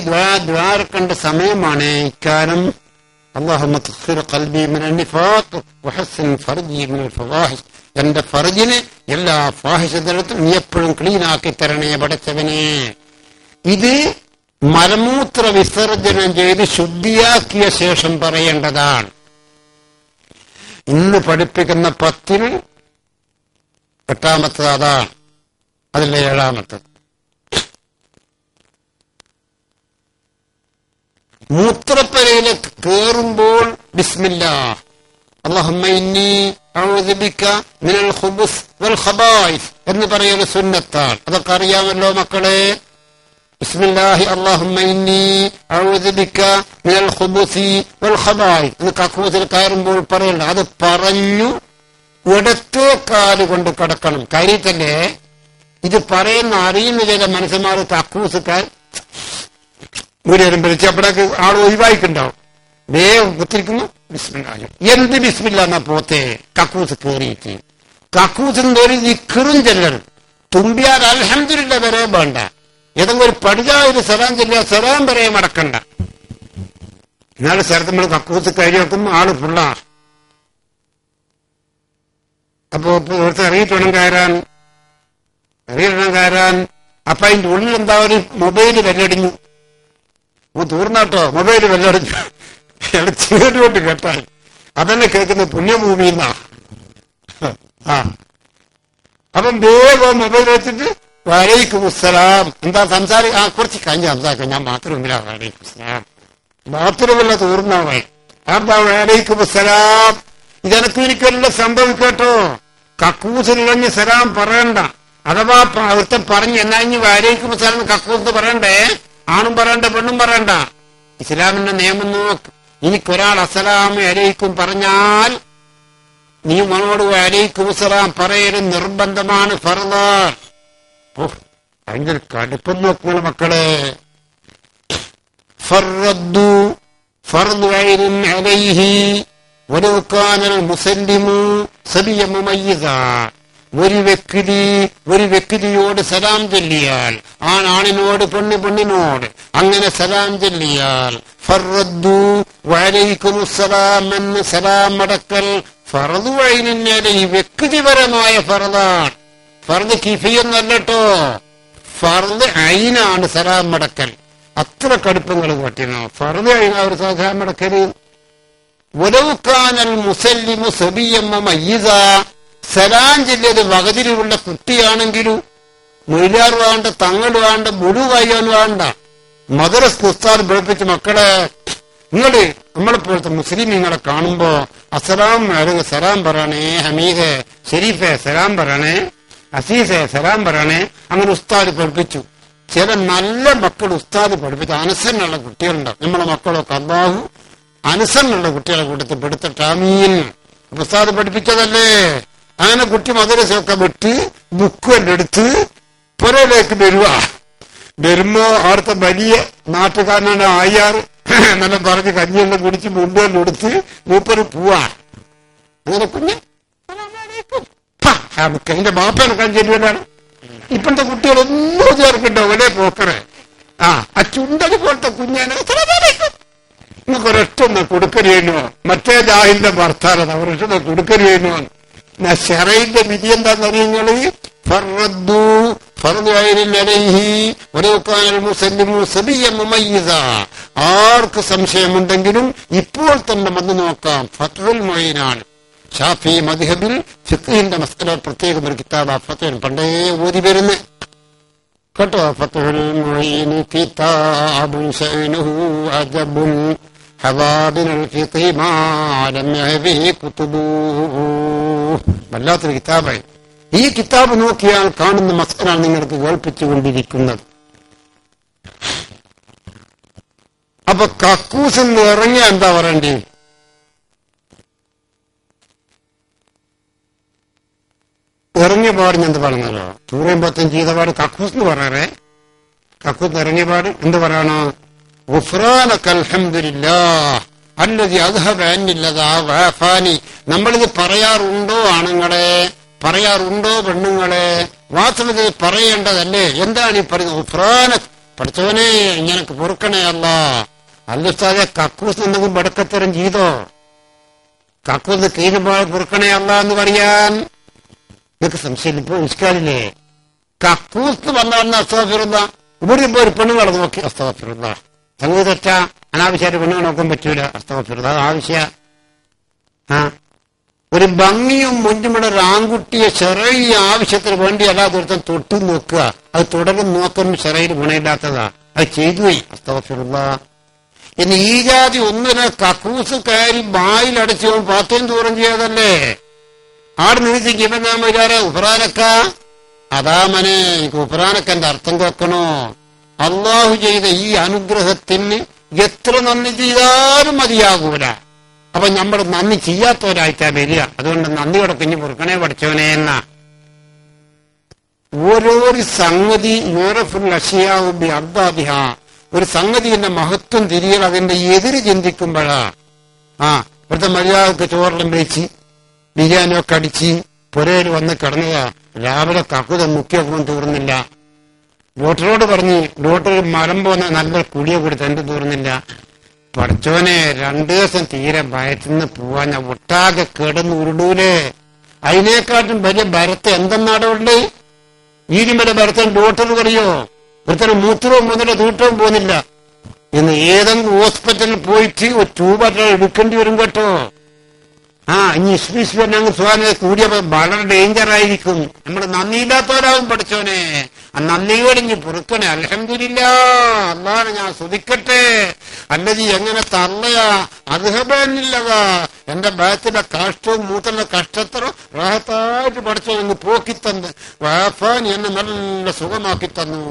ദ്വാരക്കണ്ട സമയമാണ് ഇക്കാലം. അല്ലാഹുമ്മ തഖ്ഹിർ ഖൽബി മിനൻ നിഫാഖ് വഹസ്സിൻ ഫർജി മിനൽ ഫവാഹിഷ്. എന്റെ ഫർജിനെ എല്ലാ ഫാഹിഷതലത്തും നീ എപ്പോഴും ക്ലീനാക്കി തരണേ പടച്ചവനെ. ഇത് മലമൂത്ര വിസർജനം ചെയ്ത് ശുദ്ധിയാക്കിയ ശേഷം പറയേണ്ടതാണ്. ഇന്ന് പഠിപ്പിക്കുന്ന 10-ൽ 8-മത്തത് അതാണ്. അതിലെ 7-മത്തത് മൂത്രപ്പരയിലേക്ക് കേറുമ്പോൾ ബിസ്മില്ലാഹ് അല്ലാഹുമ്മ ഇന്നി അഊദു ബിക മിനൽ ഖുബുസ് വൽ ഖബായിസ് എന്ന് പറയുന്ന സുന്നത്താണ്. അതൊക്കെ അറിയാമല്ലോ മക്കളെ. ബിസ്മില്ലാഹി അല്ലാഹുമ്മ ഇന്നി അഊദു ബിക മിനൽ ഖുബുസി വൽ ഖബായിസ് എന്ന് കക്കൂസിൽ കയറുമ്പോൾ പറയണ്ട. അത് പറഞ്ഞു ഇടത്തെ കാല് കൊണ്ട് കിടക്കണം. കാര്യത്തല്ലേ ഇത് പറയുന്ന അറിയുന്ന ചില മനുഷ്യന്മാർ കക്കൂസുകാർ വിളിച്ച് അപ്പോഴേക്ക് ആൾ ഒഴിവായിക്കുണ്ടാവും. വേഗം കുത്തിരിക്കുന്നു ബിസ്മില്ലാഹി. എന്ത് ബിസ്മില്ല എന്നാ പോത്തെ കക്കൂസ് കയറിയിട്ട് കക്കൂസിന്റെ ഒരു ദിക്റും ചെല്ലണം. തുമ്പിയാൽ അൽഹംദുലില്ലാഹ് വരെ വേണ്ട. ഏതെങ്കിലും ഒരു പടിജായൊരു സലാം ചെല്ലുക, സലാം വരെ മടക്കണ്ട. ഇന്നാളെ സ്ഥലത്ത് നമ്മൾ കക്കൂസ് കയറി വെക്കുമ്പോൾ ആള് ഫുള്ളാ. അപ്പൊ ഇവിടുത്തെ ഇറങ്ങിയിട്ട് കയറാൻ അപ്പൊ അതിന്റെ ഉള്ളിൽ എന്താ ഒരു മൊബൈല് വെല്ലടിഞ്ഞു. തീർന്നാട്ടോ, മൊബൈല് വെല്ലടിഞ്ഞു. ചേരുകൊണ്ട് കേട്ടാൽ അതന്നെ കേൾക്കുന്ന പുണ്യഭൂമിന്നാ. അപ്പം വേഗം മൊബൈൽ വെച്ചിട്ട് വലൈക്കും അസ്സലാം, എന്താ കുറച്ച് കഴിഞ്ഞ് സംസാരിക്കാം, ഞാൻ ബാത്റൂമിലാ, വലൈക്കും അസ്സലാം, ബാത്റൂമില്ല തീർന്നാവായി. അതാ വലൈക്കും അസ്സലാം. ഇതെനക്ക് എനിക്കെല്ലാം സംഭവിക്കട്ടോ. കക്കൂസിലിറങ്ങി സലാം പറയണ്ട, അഥവാ അവിടുത്തെ പറഞ്ഞ് എന്നാ ഇനി വലൈക്കും അസ്സലാം കക്കൂസ് പറയണ്ടേ, ആണും പറയണ്ട പെണ്ണും പറയണ്ട. ഇസ്ലാമിന്റെ നിയമം നോക്ക്. എനിക്കൊരാൾ അസ്സലാമു അലൈക്കും പറഞ്ഞാൽ നീ മനോട് വലൈക്കും അസ്സലാം പറയലും നിർബന്ധമാണ്, ഫർളാൻ. ഭയങ്കര കടുപ്പം നോക്കുന്ന മക്കളെ. ഫർറദ്ദു ഫർദു ഐനിൻ അലൈഹി വലൗ കാനൽ മുസല്ലിമു സബിയ്യൻ മുമയ്യിസാ. ഒരു വ്യക്തിയോട് സലാം ചൊല്ലിയാൽ, ആണിനോട് പെണ്ണിനോട് അങ്ങനെ സലാം ചൊല്ലിയാൽ, ഫർറദ്ദു വഅലൈക്കുമുസ്സലാം എന്ന് സലാം അടക്കൽ ഫർദു ഐനിൻ അലൈഹി, വ്യക്തിപരമായ ഫർദാണ്. ഫർദ് കിഫിയൊന്നല്ലോ, ഫർദ് ഐനാണ് സലാം അടക്കൽ. അത്ര കടുപ്പങ്ങൾ പറ്റുന്നു. ഫർദ് ഐന ഒരു സലാം അടക്കല്. വലൗ കാനൽ മുസല്ലിമു സബിയ്യൻ മുമയ്യിസാ, സലാം ചൊല്ലിയത് വകതിരിവുള്ള കുട്ടിയാണെങ്കിലും മൊയ്ലാർ വേണ്ട, തങ്ങൾ വേണ്ട, മുഴുവയ്യാൻ വേണ്ട, മദ്രസ് ഉസ്താദ് പഠിപ്പിച്ച മക്കളെ, നിങ്ങള് നമ്മളെപ്പോലത്തെ മുസ്ലിമീങ്ങളെ കാണുമ്പോ അസ്സലാം അലൈക്കും സലാം പറയണേ, ഹമീദെ ഷെരീഫെ സലാം പറയണേ, അസീസെ സലാം പറയണേ. അങ്ങനെ ഉസ്താദ് പഠിപ്പിച്ചു. ചില നല്ല മക്കൾ ഉസ്താദ് പഠിപ്പിച്ച അനുസരണുള്ള കുട്ടികളുണ്ടാവും. നമ്മളെ മക്കളൊക്കെ അല്ലാഹു അനുസരണുള്ള കുട്ടികളെ കൂട്ടത്തിൽ പെടുത്തിട്ട് ആമീൻ. ഉസ്താദ് പഠിപ്പിച്ചതല്ലേ. അങ്ങനെ കുട്ടി മദ്രസയൊക്കെ വിട്ട് ബുക്കെല്ലാം എടുത്ത് പുറയിലേക്ക് വരുമ്പോ അവിടുത്തെ വലിയ നാട്ടുകാരനാണ് ആയാറ് നല്ല പറഞ്ഞ് കഞ്ഞിയെല്ലാം കുടിച്ച് മുണ്ടെല്ലാം കൊടുത്ത് മൂപ്പര് പോവാ. അങ്ങനെ കുഞ്ഞ് എന്റെ ബാപ്പനെ കഞ്ചേരിയാണ്. ഇപ്പോഴത്തെ കുട്ടികളൊന്നും ചേർക്കണ്ടോ ഒരേ പോക്കറെ. ആ ചുണ്ടത് പോലത്തെ കുഞ്ഞാനെ നിങ്ങൾക്ക് ഒരൊറ്റ കൊടുക്കരുന്നോ, മറ്റേ ജാഹിലിന്റെ ഭർത്താവ് അവരൊറ്റ കൊടുക്കരുന്നോ. ഷെറൈന്റെ വിധി എന്താണെന്നറിയങ്ങള്, ഫർറദ്ദു ഫർദു ഐനിൻ അലൈഹി വലൗ കാനൽ മുസല്ലിമു സബിയ്യൻ മുമയ്യിസാ. ആർക്ക് സംശയമുണ്ടെങ്കിലും ഇപ്പോൾ തന്നെ വന്ന് നോക്കാം. ഫത്ഹുൽ മുഈനാണ്. ഷാഫി മദ്ഹബിൽ ഫിഖ്ഹിന്റെ മസ്അല പ്രത്യേകം ഒരു കിതാബ് ഫത്ഹുൽ പണ്ടേ ഓതി വരുന്നു കേട്ടോ. ഫത്ഹുൽ മുഈൻ കിതാബുൻ ശഅനുഹു അജബുൻ ഹവാബിനുൽ ഫിഖ്ഹി മാ ലം യഹ്വിഹി കുതുബു. വല്ലാത്തൊരു കിതാബായി. ഈ കിതാബ് നോക്കിയാൽ കാണുന്ന മസ്അലാണ് നിങ്ങൾക്ക് കേൾപ്പിച്ചുകൊണ്ടിരിക്കുന്നത്. അപ്പൊ കക്കൂസിൽ നിന്ന് ഇറങ്ങിയ എന്താ പറയണ്ടേ? ഇറങ്ങിയ പാടിന് എന്ത് പറഞ്ഞല്ലോ, 155 ചെയ്ത പാട് കക്കൂസ് എന്ന് പറയാറേ. കക്കൂസ് ഇറങ്ങിയ പാട് എന്ത് പറയണോ? ഗുഫ്രാനക അൽഹംദുലില്ലാഹ് അല്ലദി അദ്ഹബ അന്നില്ലദാ വഅഫാനി. നമ്മളിത് പറയാറുണ്ടോ ആണുങ്ങളെ, പറയാറുണ്ടോ പെണ്ണുങ്ങളെ? വാസ്തവത്തിൽ പറയേണ്ടതല്ലേ? എന്താണ് ഈ പറയുന്നത്? ഗുഫ്രാനക, പഠിച്ചവനെ ഇങ്ങനക്ക് പൊറുക്കണേ അല്ലാ. അല്ലുസ്താദെ കക്കൂസ് എന്തെങ്കിലും ബടക്കത്തരം ചെയ്തോ? കക്കൂസ് കീഴുമ്പോൾ പൊറുക്കണേ അല്ല എന്ന് പറയാൻ നിങ്ങൾക്ക് സംശയം ഇപ്പൊ നിഷ്കാരില്ലേ? കക്കൂസ് വന്ന അസ്തഗ്ഫിറുള്ള, ഇവിടെ ഇപ്പൊ ഒരു പെണ്ണുങ്ങളെ നോക്കി അസ്തഗ്ഫിറുള്ള, സംഗതി തെറ്റാ. അനാവശ്യമായിട്ട് പെണ്ണുങ്ങൾ നോക്കാൻ പറ്റൂല. അസ്തഗ്ഫിറുള്ള ആവശ്യ. ഒരു ഭംഗിയും മുഞ്ചുമുള്ള ഒരു ആൺകുട്ടിയെ ശെറഈ ആവശ്യത്തിന് വേണ്ടി അല്ലാതൊരുത്തൻ തൊട്ടു നോക്കുക, അത് തുടരും നോക്കാൻ ശെറഈൽ ഗുണമില്ലാത്തതാ, അത് ചെയ്തു പോയി. അസ്തഗ്ഫിറുള്ള. ഇനി ഈ ജാതി ഒന്നിനെ കക്കൂസ് കയറി ബായിലടച്ചു പാത്രം ദൂരം ചെയ്യാതല്ലേ ആട് നീതിക്ക് ഇവൻ നാം വിചാര ഉഫ്രാനക്ക. അതാമനെ എനിക്ക് ഉഫ്രാനക്കന്റെ അർത്ഥം കേൾക്കണോ? അള്ളാഹു ചെയ്ത ഈ അനുഗ്രഹത്തിന് എത്ര നന്ദി ചെയ്താലും മതിയാകൂല. അപ്പൊ നമ്മൾ നന്ദി ചെയ്യാത്തവരായിട്ടാ വരിക. അതുകൊണ്ട് നന്ദിയോടെ കുഞ്ഞു പൊറുക്കണേ പഠിച്ചവനെ എന്ന ഓരോ സംഗതി യൂറഫുൽ അഷിയാവുബി അർദാദിഹ, ഒരു സംഗതിന്റെ മഹത്വം തിരിയൽ അതിന്റെ എതിര് ചിന്തിക്കുമ്പോഴാ. ഇവിടുത്തെ മര്യാദക്ക് ചോറെല്ലാം വെച്ച് ബിരിയാണിയൊക്കെ അടിച്ച് പുരയിൽ വന്ന് കിടന്നതാ. രാവിലെ കക്കുത മുക്കിയൊക്കെ തീർന്നില്ല. ഡോക്ടറോട് പറഞ്ഞ്, ഡോക്ടർ മരം പോന്ന നല്ല കുടിയെ കൊടുത്ത് എന്റെ തീർന്നില്ല. പഠിച്ചോനെ 2 ദിവസം തീരെ വയറ്റിന്ന് പോവാൻ ഞാൻ ഒട്ടാകെ കിടന്ന് ഉരുടൂലേ. അതിനേക്കാട്ടും വലിയ ഭരത്ത് എന്തെന്നാടുണ്ട്? വീരുമല ഭരത്തൻ ഡോക്ടർ പറയോ ഒരുത്തരം മൂത്രവും മുതല തൂട്ടവും പോകുന്നില്ല എന്ന് ഏതെങ്കിലും ഹോസ്പിറ്റലിൽ പോയിട്ട് ഒരു ട്യൂബ് എടുക്കേണ്ടി വരും കേട്ടോ. ഇനി ഞങ്ങൾ സ്വാമി കൂടിയ വളരെ ഡേഞ്ചർ ആയിരിക്കും. നമ്മൾ നന്ദിയില്ലാത്തവരാകും പഠിച്ചോനെ. ആ നന്ദിയോടെ ഇനി പൊറുക്കണേ. അൽഹംദുലില്ലാ, അല്ലാഹുവിനെ ഞാൻ സ്തുതിക്കട്ടെ. അല്ലതി എങ്ങനെ തള്ളയാ അദ്ഹബന്നില്ലതാ എന്റെ ബാത്തിലെ കാഷ്ടവും മൂത്തന്റെ കഷ്ടത്തറും റാഹത്തായിട്ട് പഠിച്ചോ എന്ന് പോക്കിത്തന്ന് വാഫാൻ എന്നെ നല്ല സുഖമാക്കി തന്നു.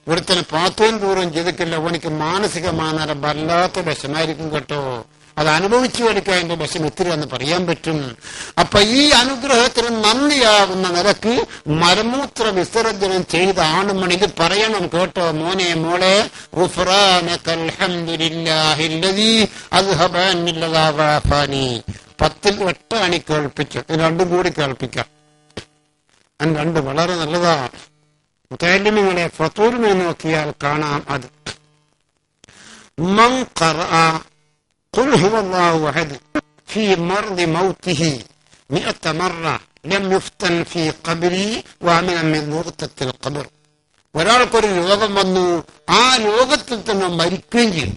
ഇവിടുത്തെ പാത്തവും ദൂരം ചെയ്തിട്ടില്ല. അവനിക്ക് മാനസികമായ വല്ലാത്ത വിഷമായിരിക്കും കേട്ടോ. അത് അനുഭവിച്ചു പഠിക്കാൻ എന്റെ വിഷം എത്തിരി എന്ന് പറയാൻ പറ്റും. അപ്പൊ ഈ അനുഗ്രഹത്തിന് നന്ദിയാകുന്ന നിലക്ക് മലമൂത്ര വിസർജനം ചെയ്ത ആണുമണി ഇത് പറയണം കേട്ടോ. മോനെ മോളെ പത്തിൽ 8 അണി കേൾപ്പിച്ചു. രണ്ടും കൂടി കേൾപ്പിക്കാം. രണ്ട് വളരെ നല്ലതാ. മുതല്ലിമീങ്ങളെ ഫതൂറിനെ നോക്കിയാൽ കാണാം. അത് മൻ ഖറഅ ഖുൽ ഹുവല്ലാഹു അഹദ് ഫീ മർദി മൗതിഹി 100 മറ ലം യുഫ്തൻ ഫീ ഖബ്രി വഅമിന മിൻ നുഖ്തത്തിൽ ഖബ്ർ. ഒരാൾക്കൊരു രോഗം വന്നു, ആ രോഗത്തിൽ തന്നെ മരിക്കുകയും ചെയ്യും.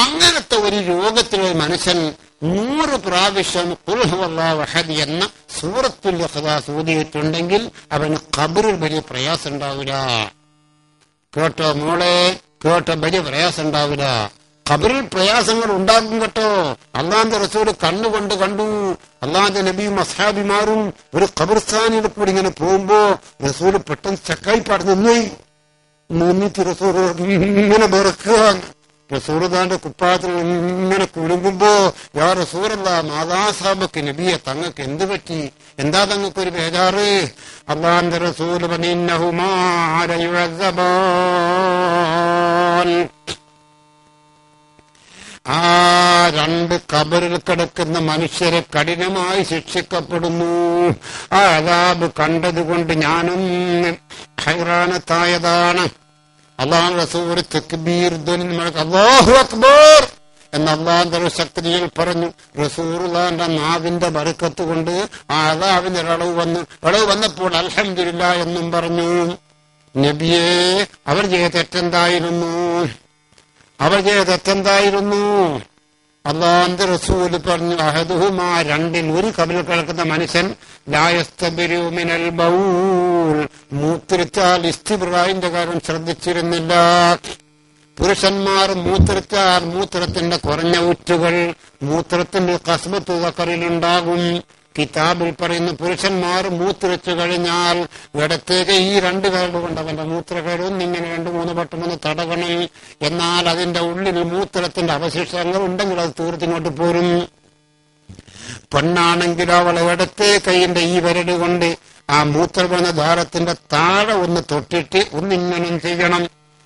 അങ്ങനത്തെ ഒരു രോഗത്തിലെ മനുഷ്യൻ 100 പ്രാവശ്യം ഖുൽ ഹുവല്ലാഹു അഹദ് എന്ന സൂറത്തുൽ ഇഖ്ലാസ് ഓതിയിട്ടുണ്ടെങ്കിൽ അവന് ഖബറിൽ വലിയ പ്രയാസം ഉണ്ടാവില്ല. കേട്ടോ മോളെ, കേട്ടോ, വലിയ പ്രയാസം ഉണ്ടാവില്ല. ഖബറിൽ പ്രയാസങ്ങൾ ഉണ്ടാകും കേട്ടോ. അള്ളാന്റെ റസൂല് കണ്ണുകൊണ്ട് കണ്ടു. അള്ളാന്റെ നബിയും അസ്ഹാബിമാരും ഒരു ഖബർസ്ഥാനിൽ കൂടി ഇങ്ങനെ പോകുമ്പോ റസൂല് പെട്ടെന്ന് ചക്കായി പറഞ്ഞു നിന്നിട്ട് റസൂല് ഇങ്ങനെ വെറുക്കുക. റസൂലുള്ളാന്റെ കുപ്പായത്തിൽ ഇങ്ങനെ കുലുങ്ങുമ്പോ യാ റസൂലല്ലാ മാതാസാബക്ക് നബിയെ തങ്ങൾക്ക് എന്ത് പറ്റി? എന്താ തങ്ങൾക്കൊരു ബേജാറ്? അള്ളാന്റെ റസൂല് ആ 2 ഖബറിൽ കിടക്കുന്ന മനുഷ്യരെ കഠിനമായി ശിക്ഷിക്കപ്പെടുന്നു. ആ അദാബ് കണ്ടതുകൊണ്ട് ഞാനും ഹൈറാനത്തായതാണ്. അള്ളാഹു റസൂൽ തക്ബീർ അല്ലാഹു അക്ബർ എന്ന് അള്ളാഹുവിന്റെ ശക്തിയിൽ പറഞ്ഞു. റസൂലുള്ളാഹിന്റെ നാവിന്റെ ബർക്കത്ത് കൊണ്ട് ആ അദാബിന്റെ ഇളവ് വന്നപ്പോൾ അൽഹംദുലില്ലാ എന്നും പറഞ്ഞു. നബിയെ, അവർ ചെയ്ത തെറ്റെന്തായിരുന്നു? അള്ളാഹുവിന്റെ റസൂല് പറഞ്ഞു അഹദുഹുമാ 2-ൽ ഒരു ഖബറിൽ കിടക്കുന്ന മനുഷ്യൻ ലാ യസ്തബിറു മിനൽ ബൗൽ മൂത്രിച്ചാൽ ഇസ്തിബ്റാഇന്റെ കാര്യം ശ്രദ്ധിച്ചിരുന്നില്ല. പുരുഷന്മാർ മൂത്രിച്ചാൽ മൂത്രത്തിന്റെ കുറഞ്ഞ ഊറ്റുകൾ മൂത്രത്തിന്റെ കസ്ബത്ത് ദക്കറിലുണ്ടാകും. കിതാബിൽ പറയുന്ന പുരുഷന്മാർ മൂത്രച്ചു കഴിഞ്ഞാൽ ഇടത്തേക്ക് ഈ 2 പേരുടെ കൊണ്ട് അവന്റെ മൂത്രകേട് ഒന്നിങ്ങനെ 2-3 വട്ടം തടവണം. എന്നാൽ അതിന്റെ ഉള്ളിൽ മൂത്രത്തിന്റെ അവശിഷ്ടങ്ങൾ ഉണ്ടെങ്കിൽ അത് തീർത്തിങ്ങോട്ട് പോരും. പെണ്ണാണെങ്കിൽ അവളെ ഇടത്തേ കൈയിന്റെ ഈ വിരല് കൊണ്ട് ആ മൂത്രവെന്ന ദ്വാരത്തിന്റെ താഴെ ഒന്ന് തൊട്ടിട്ട് ഒന്നിങ്ങനെ ചെയ്യണം.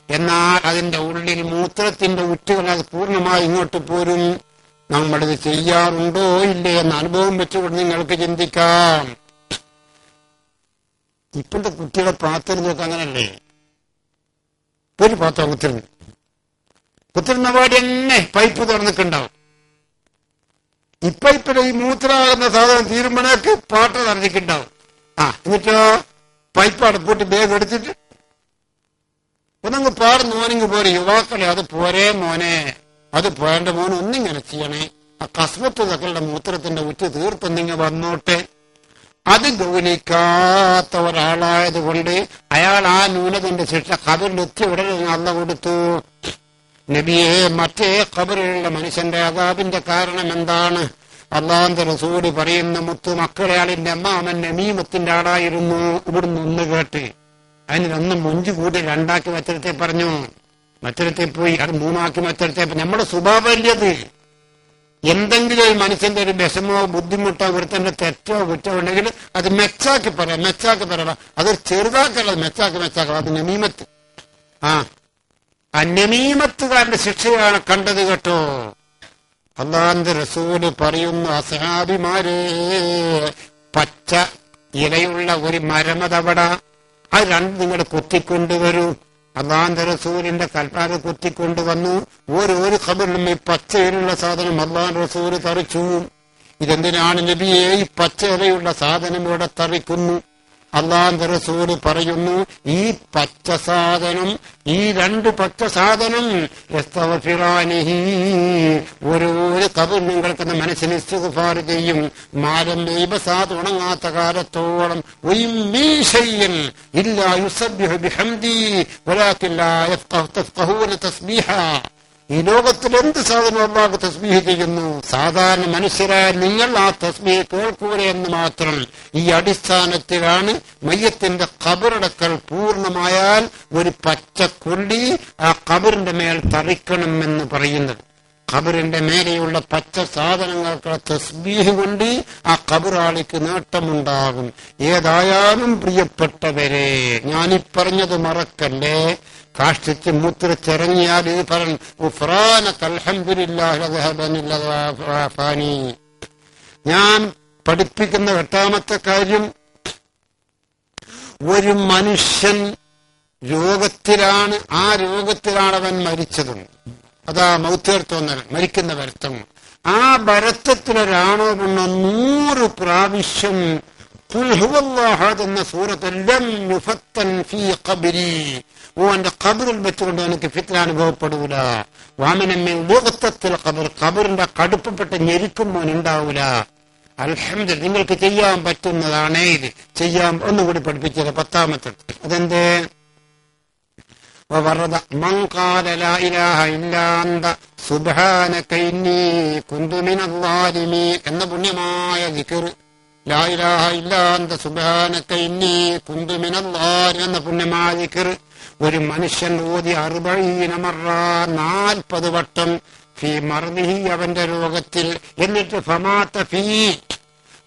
എന്നാൽ അതിന്റെ ഉള്ളിൽ മൂത്രത്തിന്റെ ഉറ്റുകൾ അത് പൂർണ്ണമായി ഇങ്ങോട്ട് പോരും. നമ്മളിത് ചെയ്യാറുണ്ടോ ഇല്ലേ എന്ന അനുഭവം വെച്ചുകൊണ്ട് നിങ്ങൾക്ക് ചിന്തിക്കാം. ഇപ്പോഴത്തെ കുട്ടികളെ പാത്രം നോക്കുക അങ്ങനല്ലേ? ഒരു പാത്രം കുത്തിരുന്ന പാടി തന്നെ പൈപ്പ് തുറന്നിട്ടുണ്ടാവും. ഇപ്പൈപ്പിലെ ഈ മൂത്രമാകുന്ന സാധനം തീരുമ്പോഴേക്ക് പാട്ട് നിറഞ്ഞിട്ടുണ്ടാവും. എന്നിട്ടോ പൈപ്പ് അടപ്പൂട്ടി ബാഗ് എടുത്തിട്ട് ഒന്നങ്ങ് പാടുന്ന മോനിങ് പോരെ. യുവാക്കളെ അത് പോരേ മോനെ, അത് പോയന്റെ മോൻ ഒന്നിങ്ങനെ ചെയ്യണേ. ആ കസ്മത്ത് തക്കളുടെ മൂത്രത്തിന്റെ ഉറ്റ് തീർത്തൊന്നിങ്ങ് വന്നോട്ടെ. അത് ഗൗനിക്കാത്ത ഒരാളായത് കൊണ്ട് അയാൾ ആ ന്യൂനതന്റെ ശിക്ഷ ഖബറിലെത്തി ഉടനെ അള്ള കൊടുത്തു. നബിയെ, മറ്റേ ഖബറിലുള്ള മനുഷ്യന്റെ അദാബിന്റെ കാരണം എന്താണ്? അള്ളാഹുവിന്റെ റസൂല് പറയുന്ന മുത്തു മക്കളെ ആളിന്റെ അമ്മാമൻ നമീമത്തിന്റെ ആളായിരുന്നു. ഇവിടുന്ന് ഒന്ന് കേട്ട് അതിന് 1 മൊഞ്ച് കൂട്ടി 2ആക്കി മറ്റൊരുത്തെ പറഞ്ഞു. മറ്റൊരുത്തെ പോയി അത് 3ആക്കി മറ്റൊരുത്തെ. നമ്മുടെ സ്വഭാവമല്ലത്. എന്തെങ്കിലും ഒരു മനുഷ്യന്റെ ഒരു വിഷമോ ബുദ്ധിമുട്ടോ ഒരുത്തന്റെ തെറ്റോ കുറ്റോ ഉണ്ടെങ്കിൽ അത് മെച്ചാക്കി പറയാം. അതൊരു ചെറുതാക്കുള്ളത് മെച്ചാക്കി. അത് നമീമത്ത്. ആ നമീമത്തുകാരന്റെ ശിക്ഷയാണ് കണ്ടത് കേട്ടോ. അള്ളാഹുവിന്റെ റസൂല് പറയുന്നു, അസ്ഹാബിമാരെ, പച്ച ഇലയുള്ള ഒരു മരമതവട അത് 2 നിങ്ങൾ കൊത്തിക്കൊണ്ടുവരൂ. അള്ളാഹുവിന്റെ റസൂലിന്റെ കൽപ്പാന കൊത്തിക്കൊണ്ടുവന്നു. ഓരോ ഖബറിലും ഈ പച്ചയിലുള്ള സാധനം അള്ളാഹുവിന്റെ റസൂല് തറിച്ചു. ഇതെന്തിനാണ് നബിയെ ഈ പച്ചയിലയുള്ള സാധനം ഇവിടെ തറിക്കുന്നു? അള്ളാഹുവിന്റെ റസൂല് പറയുന്നു, ഈ പച്ച സാധനം, ഈ രണ്ട് പച്ച സാധനം ഒരു കബർ നിങ്ങൾക്ക് മനസ്സിന് ഇസ്തിഗ്ഫാർ ചെയ്യും. മാലം ഇബസാദ് ഉണങ്ങാത്ത കാലത്തോളം ഇല്ലാ യുസബ്ബിഹു ബിഹംദി വലാകിൻ ലാ യഫ്ഖഹൂന തസ്ബീഹ. ഈ ലോകത്തിൽ എന്ത് സാധനം അല്ലാഹു തസ്ബീഹ് ചെയ്യുന്നു, സാധാരണ മനുഷ്യരായ നിങ്ങൾ ആ തസ്ബീഹ് കേൾക്കൂല എന്ന് മാത്രം. ഈ അടിസ്ഥാനത്തിലാണ് മയ്യത്തിന്റെ ഖബറടക്കൽ പൂർണ്ണമായാൽ ഒരു പച്ചക്കൊള്ളി ആ ഖബറിന്റെ മേൽ തറിക്കണമെന്ന് പറയുന്നത്. ഖബറിന്റെ മേലെയുള്ള പച്ച സാധനങ്ങൾക്ക് തസ്ബീഹ് കൊണ്ട് ആ ഖബറാളിക്ക് നേട്ടമുണ്ടാകും. ഏതായാലും പ്രിയപ്പെട്ടവരെ, ഞാനീ പറഞ്ഞത് മറക്കല്ലേ. കാഷ്ടിച്ച് മൂത്രച്ചിറങ്ങിയാൽ ഇത് പറഞ്ഞു, ഞാൻ പഠിപ്പിക്കുന്ന എട്ടാമത്തെ കാര്യം, ഒരു മനുഷ്യൻ രോഗത്തിലാണ്, ആ രോഗത്തിലാണ് അവൻ മരിച്ചതും. അതാ മൗത്തേർത്തോന്നൽ, മരിക്കുന്ന വരുത്തം. ആ ഭരത്തത്തിലൊരാണോ പെണ്ണോ 100 പ്രാവശ്യം ഖുൽ ഹുവല്ലാഹ് എന്ന സൂറത്ത് ലം യുഫത്തൻ ഫീ ഖബ്രി, എന്റെ ഖബറിൽ വെച്ചുകൊണ്ട് എനിക്ക് ഫിത്ന അനുഭവപ്പെടൂല. വാമനമ്മിൻ ലുഗ്തത്തിൽ ഖബർ, ഖബറിന്റെ കടുപ്പപ്പെട്ട ഞെരുക്കും മോൻ ഉണ്ടാവൂല. അൽഹംദുലില്ലാഹ്, നിങ്ങൾക്ക് ചെയ്യാൻ പറ്റുന്നതാണ് ഇത്. ചെയ്യാൻ ഒന്നുകൂടി പഠിപ്പിച്ചത് 10ാമത്തെ. അതെന്ത്? മൻ ഖാല ലാ ഇലാഹ ഇല്ലാ അന്ത സുബ്ഹാനക ഇന്നി കുന്തു മിനൽ ളാലിമീൻ എന്ന പുണ്യമായ ദിക്ർ, ലാ ഇലാഹ ഇല്ലാ അന്ത സുബ്ഹാനക ഇന്നി കുന്തു മിനൽ ളാലിമീൻ എന്ന പുണ്യമായ ദിക്ർ ഒരു മനുഷ്യൻ ഓതി 40 മറ, 40 വട്ടം, ഫീ മർദിഹി അവന്റെ രോഗത്തിൽ, എന്നിട്ട് ഫമാത ഫീ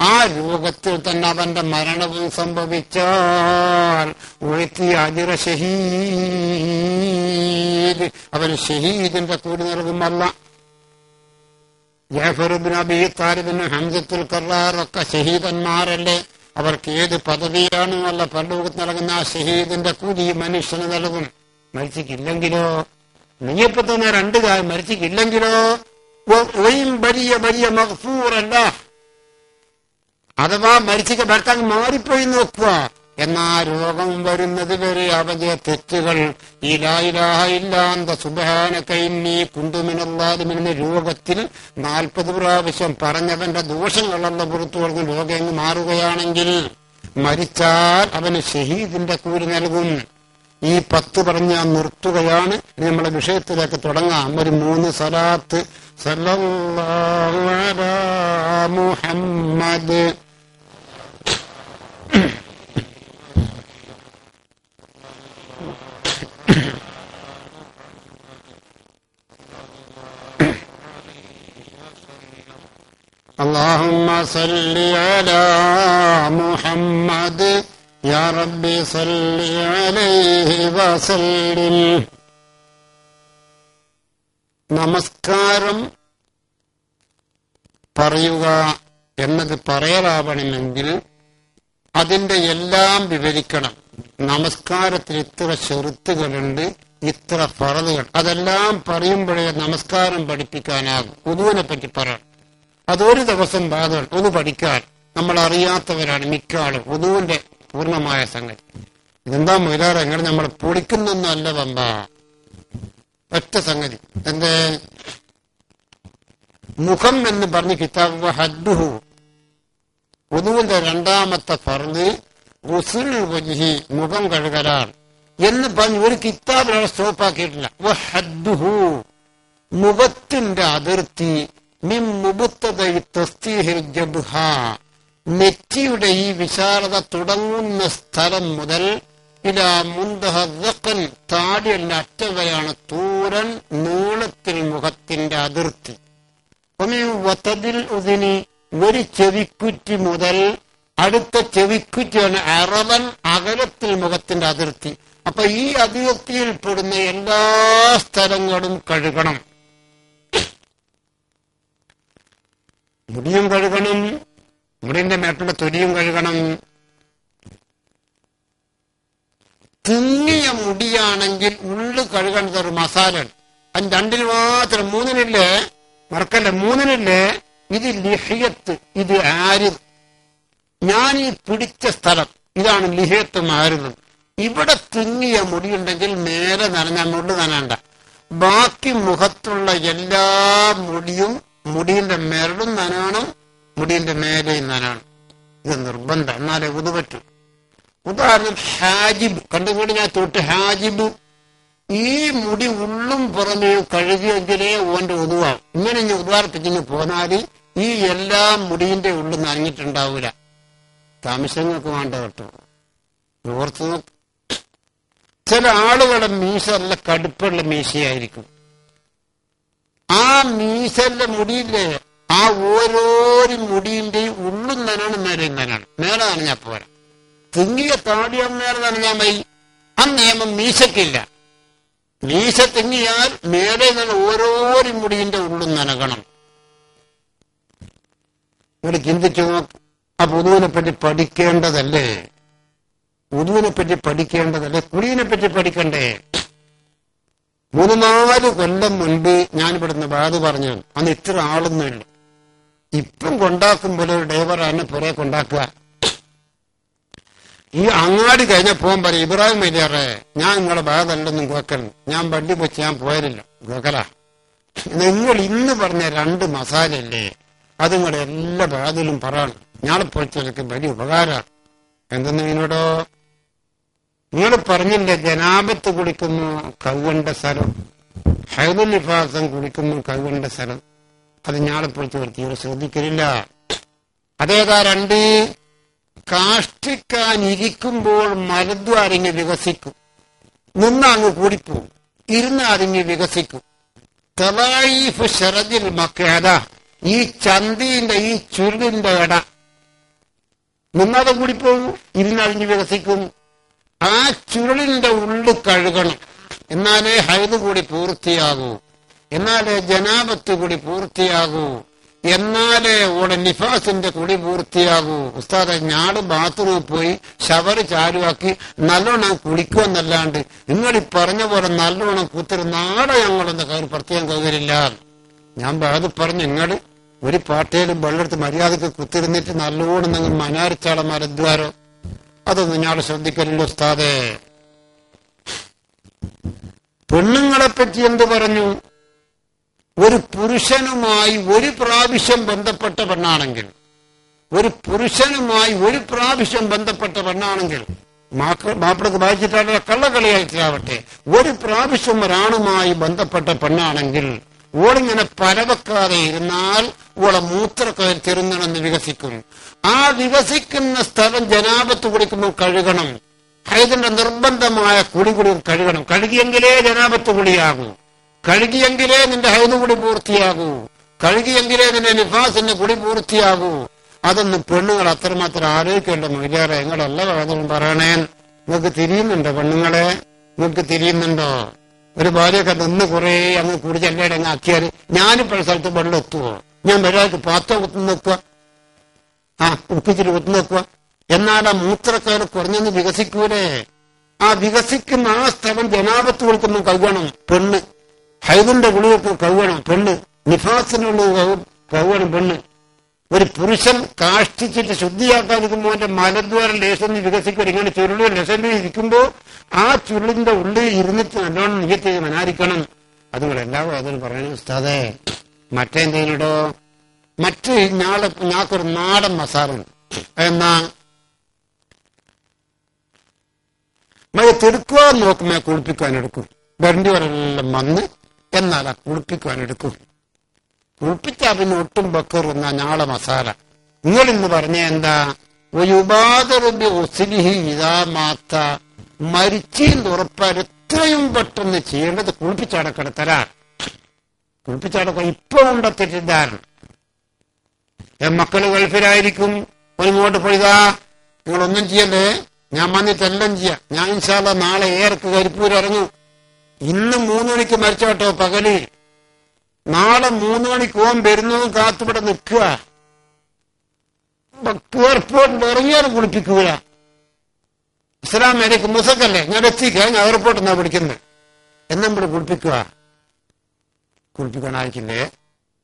ആ രോഗത്തിൽ തന്നെ അവന്റെ മരണവും സംഭവിച്ചാൽ ഉഴത്തിയ അജ്റ ഷഹീദ്, അവൻ ഷഹീദിന്റെ കൂടി നൽകുമല്ല. ജഅഫർ ഇബ്നു അബീ താലിബിന് ഹംസത്തുൽ കറാർ ഒക്കെ ഷഹീദന്മാരല്ലേ? അവർക്ക് ഏത് പദവിയാണ് അല്ല പരലോകത്ത് നൽകുന്ന ആ ഷഹീദിന്റെ കൂലി മനുഷ്യന് നൽകും. മരിച്ചിട്ടില്ലെങ്കിലോ? നീയപ്പോ തന്നെ 2 കാര്യം, മരിച്ചിട്ടില്ലെങ്കിലോ വലിയ മഗ്ഫൂറല്ല. അഥവാ മരിച്ചിട്ട് ഭർത്താവ് മാറിപ്പോയി നോക്കുക, എന്നാ രോഗം വരുന്നത് വരെ അവന്റെ തെറ്റുകൾ ഈ ലാ ഇലാഹ ഇല്ലാ അന്ത സുബ്ഹാനക ഇന്നി കുന്തു മിനൽ ളാലിമീൻ രോഗത്തിൽ 40 പ്രാവശ്യം പറഞ്ഞവന്റെ ദോഷങ്ങളെല്ലാം പുറത്തു കൊടുക്കും. രോഗം മാറുകയാണെങ്കിൽ മരിച്ചാൽ അവന് ഷഹീദിന്റെ കൂലി നൽകും. ഈ 10 പറഞ്ഞ് നിർത്തുകയാണ്. നമ്മളെ വിഷയത്തിലേക്ക് തുടങ്ങാം. ഒരു 3 സ്വലാത്ത്. സല്ലല്ലാഹു അലാ മുഹമ്മദ്. اللهم صل على محمد يا ربي صل عليه وسلم. നമസ്കാരം പറയുക എന്നത് പറയലാവണമെങ്കിൽ അതിന്റെ എല്ലാം വിവരിക്കണം. നമസ്കാരത്തിൽ ഇത്ര ഷെറുത്തുകളുണ്ട്, ഇത്ര ഫറളുകൾ, അതെല്ലാം പറയുമ്പോഴേ നമസ്കാരം പഠിപ്പിക്കാനാകും. ഉദുവിനെ പറ്റി പറയാം. അതൊരു ദിവസം ബാധകൾ ഒന്ന് പഠിക്കാൻ നമ്മൾ അറിയാത്തവരാണ് മിക്ക ആളും. ഉദുവിന്റെ പൂർണ്ണമായ സംഗതി ഇതെന്താ മൊയിലാറ്, എങ്ങനെ നമ്മൾ പൊളിക്കുന്നൊന്നും അല്ല പമ്പ. ഒറ്റ സംഗതി എന്റെ മുഖം എന്ന് പറഞ്ഞ് കിതാബ് ഹദ്ദുഹു, ഉദുവിന്റെ 2ാമത്തെ ഫർദ് റുസുൽ വജ്ഹി, മുഖം കഴുകലാണ് എന്ന് പറഞ്ഞ് ഒരു കിതാബിലാണ് സ്റ്റോപ്പാക്കിയിട്ടില്ല. ഹദ്ദുഹു, മുഖത്തിന്റെ അതിർത്തി മിൻ മുബ്തദഇ തസ്തീഹിൽ ജബ്ഹ, നെറ്റിയുടെ ഈ വിശാലത തുടങ്ങുന്ന സ്ഥലം മുതൽ ഇലാ മുൻതഹ ദഖൻ, താടിയുടെ അറ്റവരെയാണ് തൂരൻ നീളത്തിൽ മുഖത്തിന്റെ അതിർത്തി. വതദിൽ ഉദിനി, ഒരു ചെവിക്കുറ്റി മുതൽ അടുത്ത ചെവിക്കുറ്റിയാണ് അറവൻ, അകലത്തിൽ മുഖത്തിന്റെ അതിർത്തി. അപ്പൊ ഈ അതിർത്തിയിൽ പെടുന്ന എല്ലാ സ്ഥലങ്ങളും കഴുകണം. മുടിയും കഴുകണം, മുടിന്റെ മേട്ടുള്ള തൊലിയും കഴുകണം. തിങ്ങിയ മുടിയാണെങ്കിൽ ഉള്ളു കഴുകേണ്ടത് ഒരു മസാല. അതിന് 2 മാത്രം, 3 മറക്കല്ല, 3 ഇത് ലിഹിയത്ത്, ഇത് ആരിദ്. ഞാൻ ഈ പിടിച്ച സ്ഥലം ഇതാണ് ലിഹിയത്ത് ആരിദ്. ഇവിടെ തിങ്ങിയ മുടിയുണ്ടെങ്കിൽ മേലെ നനഞ്ഞ മുടി നനണ്ട. ബാക്കി മുഖത്തുള്ള എല്ലാ മുടിയും മുടിയുടെ മേലും നനണം, മുടിയുടെ മേലെയും നനണം. ഇത് നിർബന്ധം, എന്നാലേ ഉതു പറ്റും. ഉദാഹരണം ഹാജിബ് കണ്ടുകൊണ്ട് ഞാൻ തൊട്ട് ഹാജിബ്, ഈ മുടി ഉള്ളും പുറമേയും കഴുകിയെങ്കിലേ ഓന്റെ ഉതുവാകും. ഇങ്ങനെ ഞാൻ ഉദാഹരണത്തിന് പോന്നാൽ ഈ എല്ലാ മുടിന്റെ ഉള്ളിൽ നനഞ്ഞിട്ടുണ്ടാവൂല. താമസങ്ങൾക്ക് വേണ്ട കേട്ടോ, ഓർത്ത് നോക്ക്. ചില ആളുകളുടെ മീശ നല്ല കടുപ്പുള്ള മീശയായിരിക്കും. ആ മീശന്റെ മുടിയില്ലേ, ആ ഓരോരോ മുടിന്റെയും ഉള്ളും നനാണ് മേലെയും നനാണ്. മേലെ നനഞ്ഞാ പോരാ, തിങ്ങിയ താടിയാൻ മേലെ നനഞ്ഞാൽ മതി. ആ നിയമം മീശക്കില്ല. മീശ തിങ്ങിയാൽ മേലെ നിന്ന് ഓരോരോ മുടിന്റെ ഉള്ളും നനകണം. ഇവിടെ ചിന്തിച്ചു നോക്ക്. അപ്പൊ ഉദുവിനെ പറ്റി പഠിക്കേണ്ടതല്ലേ? ഉദുവിനെ പറ്റി പഠിക്കേണ്ടതല്ലേ? കുളിയെ പറ്റി പഠിക്കണ്ടേ? 3-4 കൊല്ലം മുൻപ് ഞാനിവിടുന്ന് ബാധ പറഞ്ഞു, അന്ന് ഇത്ര ആളൊന്നുമില്ല. ഇപ്പം കൊണ്ടാക്കുമ്പോൾ ഒരു ഡ്രൈവറാണ് പുറകെ കൊണ്ടാക്കുക. ഈ അങ്ങാടി കഴിഞ്ഞ പോകാൻ പറയും, ഇബ്രാഹിം വലിയാറെ ഞാൻ നിങ്ങളെ ബാധല്ലെന്നും കേൾക്കണം, ഞാൻ വണ്ടി വെച്ച് ഞാൻ പോയരില്ല കേൾക്കല. നിങ്ങൾ ഇന്ന് പറഞ്ഞ 2 മസാലയല്ലേ, അത് നിങ്ങളുടെ എല്ലാ ബാധയിലും പറയണം. ഞാളെ പൊളിച്ചവർക്ക് വലിയ ഉപകാരമാണ്. എന്തെന്ന് ഇതിനോടോ നിങ്ങൾ പറഞ്ഞില്ലേ, ജനാബത്ത് കുളിക്കുന്നു കൗവണ്ട സ്ഥലം, ഹൈദുൽ നിഫാസം കുളിക്കുന്നു കൗവണ്ട സ്ഥലം. അത് ഞാളെ പൊളിച്ചവർക്ക് ഇവർ ശ്രദ്ധിക്കലില്ല. അതേതാ 2? കാഷ്ടിക്കാനിരിക്കുമ്പോൾ മലദ്വാരിങ്ങ് വികസിക്കും, നിന്നങ്ങ് കൂടിപ്പോവും. ഇരുന്ന് അതിങ്ങ് വികസിക്കും. തലായിഫ് ഷറജിൽ മക്കേദ, ഈ ചന്തിന്റെ ഈ ചുരുളിന്റെ ഇട നിന്നത് കൂടിപ്പോവും, ഇരുന്നതിഞ്ഞ് വികസിക്കും. ആ ചുരുളിന്റെ ഉള്ളു കഴുകണം, എന്നാലേ ഹൈദ് കൂടി പൂർത്തിയാകൂ, എന്നാലേ ജനാബത്ത് കൂടി പൂർത്തിയാകൂ, എന്നാലേ ഓടെ നിഫാസിന്റെ കുടി പൂർത്തിയാകൂ. ഉസ്താദെ, ഞാട് ബാത്റൂമിൽ പോയി ഷവർ ചാരുവാക്കി നല്ലോണം കുളിക്കുമെന്നല്ലാണ്ട് നിങ്ങൾ ഈ പറഞ്ഞ പോലെ നല്ലോണം കുത്തിരി നാളെ ഞങ്ങളൊന്ന് കയറി പ്രത്യേകം കയറില്ല. ഞാൻ അത് പറഞ്ഞു, നിങ്ങൾ ഒരു പാട്ടയിലും വെള്ളെടുത്ത് മര്യാദക്ക് കുത്തിരുന്നിട്ട് നല്ലോണം നിങ്ങൾ മനാരിച്ചാളെ മരദ്വാരോ അതൊന്നും ഞാൻ ശ്രദ്ധിക്കലില്ല ഉസ്താദേ. പെണ്ണുങ്ങളെ പറ്റി എന്ത് പറഞ്ഞു? ഒരു പുരുഷനുമായി ഒരു പ്രാവശ്യം ബന്ധപ്പെട്ട പെണ്ണാണെങ്കിൽ, ഒരു പുരുഷനുമായി ഒരു പ്രാവശ്യം ബന്ധപ്പെട്ട പെണ്ണാണെങ്കിൽ, മാപ്പിളക്ക് വായിച്ചിട്ടാണ് കള്ളക്കളിയായിട്ടാവട്ടെ, ഒരു പ്രാവശ്യം ഒരാണുമായി ബന്ധപ്പെട്ട പെണ്ണാണെങ്കിൽ ഓളിങ്ങനെ പരവക്കാതെ ഇരുന്നാൽ ഓളെ മൂത്രക്കയർ ചെറുന്നണെന്ന് വികസിക്കും. ആ വികസിക്കുന്ന സ്ഥലം ജനാബത്ത് കുടിക്കുമ്പോൾ കഴുകണം. ഹൈദിന്റെ നിർബന്ധമായ കുടി കഴുകണം. കഴുകിയെങ്കിലേ ജനാബത്ത് കുടിയാകൂ, കഴുകിയെങ്കിലേ നിന്റെ ഹൈദ് കുടി പൂർത്തിയാകൂ, കഴുകിയെങ്കിലേ നിന്റെ നിഫാസിന്റെ കുടി പൂർത്തിയാകൂ. അതൊന്നും പെണ്ണുങ്ങൾ അത്രമാത്രം ആലോചിക്കേണ്ട. മൊയ്ലാറെ, നിങ്ങളല്ല വേദന പറയണേ. നിങ്ങൾക്ക് തിരിയുന്നുണ്ടോ പെണ്ണുങ്ങളെ? നിങ്ങൾക്ക് തിരിയുന്നുണ്ടോ? ഒരു ഭാര്യയൊക്കെ നിന്ന് കുറെ അങ്ങ് കുടിച്ച് എല്ലായിടെ അങ്ങ് ആക്കിയാൽ ഞാനിപ്പോൾ സ്ഥലത്ത് വെള്ളം എത്തുവോ? ഞാൻ ഒരാൾക്ക് പാത്ത കുത്തു നോക്കുക, ഉപ്പിച്ചിട്ട് കുത്തു നോക്കുക. എന്നാൽ ആ മൂത്രക്കാർ കുറഞ്ഞൊന്ന് വികസിക്കൂലേ? ആ വികസിക്കുന്ന ആ സ്ഥലം ജനാബത്ത് കൊടുക്കുന്നു കഴുകണം പെണ്ണ്, ഹൈദിന്റെ ഗുളികൾക്ക് കഴുകണം പെണ്ണ്, നിഫാസിനുള്ള കഴുകണം പെണ്ണ്. ഒരു പുരുഷൻ കാഷ്ടിച്ചിട്ട് ശുദ്ധിയാക്കാതിരിക്കുമ്പോൾ അവന്റെ മലദ്വാരം ലേശം വികസിക്കും. ഇങ്ങനെ ചുരുളിൽ ലേശം ഇരിക്കുമ്പോൾ ആ ചുരുളിന്റെ ഉള്ളിൽ ഇരുന്നിട്ട് നല്ലോണം നിയത്ത് മനാരിക്കണം. അതുങ്ങളെല്ലാവരും അതിന് പറയണം ഉസ്താദേ. മറ്റെന്തെങ്കിലോ മറ്റ് ഞാക്കൊരു നാടൻ മസാറുണ്ട്. എന്നാ മഴ തെടുക്കുവാൻ നോക്കുമ്പോ കുളിപ്പിക്കാൻ എടുക്കും. വരണ്ടി വരെല്ലാം വന്ന് എന്നാൽ ആ കുളിപ്പിക്കാൻ എടുക്കും. കുളിപ്പിച്ചാ പിന്നെ ഒട്ടും ബക്കറുന്ന ഞാളെ മസാല. നിങ്ങളിന്ന് പറഞ്ഞ എന്താ? ഇതാ മാത്ത മരിച്ചെന്ന് ഉറപ്പാൽ എത്രയും പെട്ടെന്ന് ചെയ്യേണ്ടത് കുളിപ്പിച്ചടക്കെടുത്തരാ. കുളിപ്പിച്ചടക്കം ഇപ്പൊ ഉണ്ട തെറ്റിദ്ധാരണ. മക്കള് ഗൾഫിലായിരിക്കും, ഒന്നിങ്ങോട്ട് പോയതാ നിങ്ങളൊന്നും ചെയ്യല്ലേ, ഞാൻ വന്നിട്ടെല്ലാം ചെയ്യാം. ഞാൻ ഇൻഷാ അല്ലാഹ് നാളെ ഏർക്ക് കരിപ്പൂർ ഇറങ്ങും. ഇന്ന് 3 മണിക്ക് മരിച്ചോട്ടോ പകല്, നാളെ 3 മണിക്ക് ഓൻ വരുന്നതും കാത്തുവിടെ നിൽക്കുക. എയർപോർട്ടിൽ ഇറങ്ങിയാലും കുളിപ്പിക്കുക. ഇസ്ലാം മേലേക്ക് മുസക്കല്ലേ, ഞാൻ എത്തിക്കുക, ഞാൻ എയർപോർട്ടിൽ നിന്നാ പിടിക്കുന്നത്. എന്നവിടെ കുളിപ്പിക്കുക. കുളിപ്പിക്കാൻ ആയിക്കില്ലേ?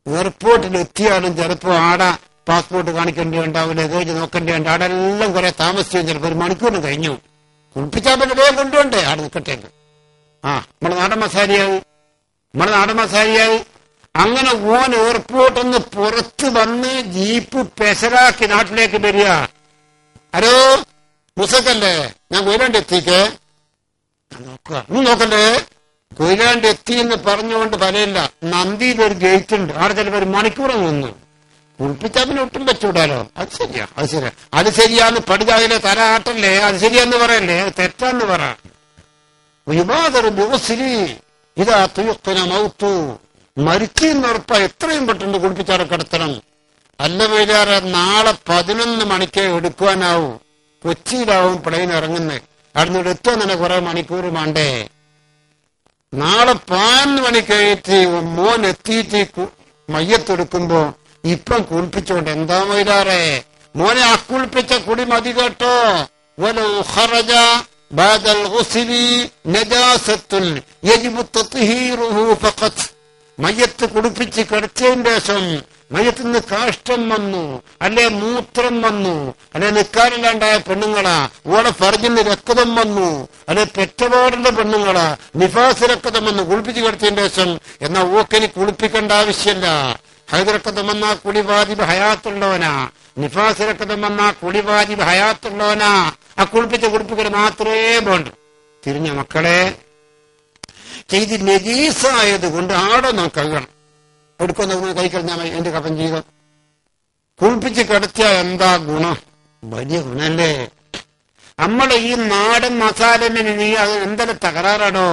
എയർപോർട്ടിൽ എത്തിയാലും ചിലപ്പോ ആടെ പാസ്പോർട്ട് കാണിക്കേണ്ടി ഉണ്ടാവും, ലഗേജ് നോക്കേണ്ടി ഉണ്ട്, ആടെ എല്ലാം കുറെ താമസിച്ചു, ചിലപ്പോ ഒരു മണിക്കൂറിന് കഴിഞ്ഞു. കുളിപ്പിച്ചാൽ പിന്നെ വേഗം കൊണ്ടുപോണ്ടേ, ആടെ നിൽക്കട്ടേക്ക്. നമ്മുടെ നാടൻ മസാരിയായി. അങ്ങനെ ഓൻ എയർപോർട്ടിൽ നിന്ന് പുറത്ത് വന്ന് ജീപ്പ് പെസരാക്കി നാട്ടിലേക്ക് വരിക. ഹലോ മുസക്കല്ലേ, ഞാൻ കൊയിലാണ്ട് എത്തിക്കേ, നോക്കണ്ടേ, കൊയിലാണ്ട് എത്തി എന്ന് പറഞ്ഞുകൊണ്ട് ഫലമില്ല. നന്ദിയിലൊരു ഗേറ്റ് ഉണ്ട്, അവിടെ ചിലപ്പോൾ ഒരു മണിക്കൂർ നിന്നു. കുളിപ്പിച്ചാൽ പിന്നെ ഒട്ടും വെച്ചുവിടാലോ. അത് ശരിയാന്ന് പടിതാവിലെ തല ആട്ടല്ലേ, അത് ശരിയാന്ന് പറയല്ലേ, അത് തെറ്റാന്ന് പറ. ഇതാ തുയക്കുന്ന മൗത്തു, മരിച്ചെന്ന് ഉറപ്പാ എത്രയും പെട്ടെന്ന് കുളിപ്പിച്ചാടെ കിടത്തണം. അല്ല വൈകാറെ നാളെ 11 മണിക്ക് എടുക്കുവാനാവും. കൊച്ചിയിലാവും പ്ലെയിൻ ഇറങ്ങുന്നത്, അവിടുന്ന് എത്താൻ തന്നെ കുറെ മണിക്കൂർ വേണ്ടേ. നാളെ 11 മണിക്ക് മോൻ എത്തിയിട്ട് മയ്യത്തെടുക്കുമ്പോ ഇപ്പം കുളിപ്പിച്ചോണ്ട് എന്താ വൈകാറെ മോനെ, കുളിപ്പിച്ച കുടി മതി കേട്ടോ. മയ്യത്ത് കുടിപ്പിച്ച് കിടച്ചതിന്റെ ശേഷം മയ്യത്തിന് കാഷ്ടം വന്നു, അല്ലെ മൂത്രം വന്നു, അല്ലെ നിക്കാനില്ലാണ്ടായ പെണ്ണുങ്ങളാ, ഓളെ ഫർജിന് രക്തം വന്നു, അല്ലെ പെറ്റപാടിന്റെ പെണ്ണുങ്ങളാ, നിഫാസ് രക്തം വന്നു, കുളിപ്പിച്ച് കിടച്ചതിന്റെ ശേഷം. എന്നാ ഓക്കനി കുളിപ്പിക്കേണ്ട ആവശ്യമില്ല. ഹൈദരക്കഥം വന്നാ കുളിവാജിബ് ഹയാത്തുള്ളവനാ, നിഫാസ് രക്തം വന്നാ കുളിവാജിബ് ഹയാത്തുള്ളവനാ. ആ കുളിപ്പിക്കൽ മാത്രമേ വേണ്ടു. തിരിഞ്ഞ മക്കളെ, ചെയ്ത് നജീസായത് കൊണ്ട് ആടെ നാം കഴുകണം. എടുക്കുന്ന കൈക്കഴിഞ്ഞാൽ എന്റെ കപ്പം ചെയ്ത കുളിപ്പിച്ച് കിടത്തിയ എന്താ ഗുണം? വലിയ ഗുണല്ലേ. നമ്മളെ ഈ നാടൻ മസാലമിന് നീ അത് എന്തെല്ലാം തകരാറാടോ.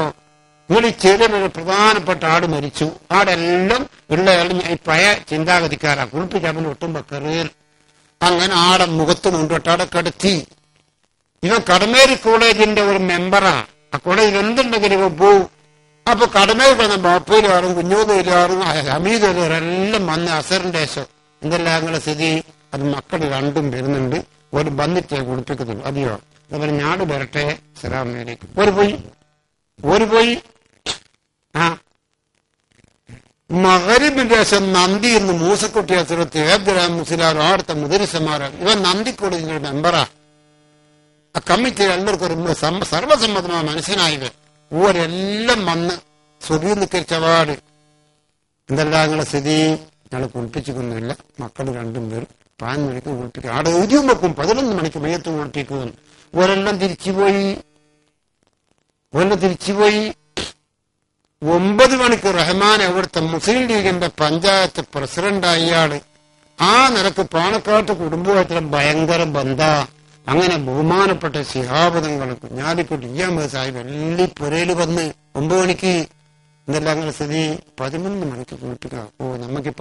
നിങ്ങൾ ഈ ചെറിയൊരു പ്രധാനപ്പെട്ട ആട് മരിച്ചു, ആടെല്ലാം ഉള്ള പഴയ ചിന്താഗതിക്കാരാ. കുളിപ്പിച്ച് അവന് ഒട്ടുമ്പോ കയറിയൽ അങ്ങനെ ആടെ മുഖത്ത് കൊണ്ടോട്ട് ആടെ കിടത്തി. ഇവൻ കടമേരി കോളേജിന്റെ ഒരു മെമ്പറാ. ആ കോളേജിൽ എന്തുണ്ടെങ്കിലും ഇവ പോവും. അപ്പൊ കടമേരി പറഞ്ഞ ബാപ്പയിലാറും കുഞ്ഞോതയിലാറും ഹമീദെല്ലാം വന്ന് അസറിന്റെ ശേഷം എന്തെല്ലാം ഞങ്ങളുടെ സ്ഥിതി. അത് മക്കൾ രണ്ടും വരുന്നുണ്ട്, ഒരു ബന്നിട്ടേ കുളിപ്പിക്കത്തുള്ളൂ. അതെയോ അതുപോലെ ഞാട് വരട്ടെ, സലാമേലേക്ക് ഒരു പോയി. മഗ്‌രിബിന്റെ ശേഷം നന്ദി എന്ന് മൂസക്കുട്ടി അസുരത്ത് ഏബ്ദുലാം മുസ്ലിയാർ അവിടുത്തെ മുദരിസമാരാണ്. ഇവൻ നന്ദി കോളേജിന്റെ മെമ്പറാ. ആ കമ്മിറ്റി എല്ലാവർക്കും ഒരു സർവസമ്മതമായ മനുഷ്യനായത്. ഓരെല്ലാം വന്ന് സുബീർ നിക്കരിച്ചവാട് എന്തെല്ലാം ഞങ്ങളെ സ്ഥിതി. ഞങ്ങൾ കുളിപ്പിച്ചിക്കൊന്നുമില്ല, മക്കൾ രണ്ടും പേരും 15 മണിക്ക് കുളിപ്പിക്കും. ആടെ എഴുതിയും വെക്കും 11 മണിക്ക് മയ്യത്ത് കുളിപ്പിക്കുമെന്ന്. ഓരെല്ലാം തിരിച്ചുപോയി. 9 മണിക്ക് റഹ്മാൻ അവിടുത്തെ മുസ്ലിം ലീഗിന്റെ പഞ്ചായത്ത് പ്രസിഡന്റായ ഇയാള് ആ നിരക്ക് പാണക്കാട്ട് കുടുംബമായിട്ടുള്ള ഭയങ്കര ബന്ധാ. അങ്ങനെ ബഹുമാനപ്പെട്ട ശിഹാബദങ്ങൾ കുഞ്ഞാലിക്കുട്ടി ഇയാമ സാഹിബ് എല്ലാം പുരയില് വന്ന് 9 മണിക്ക് എന്തെല്ലാം സ്ഥിതി 11 മണിക്ക് കുളിപ്പിക്കാം. നമുക്ക്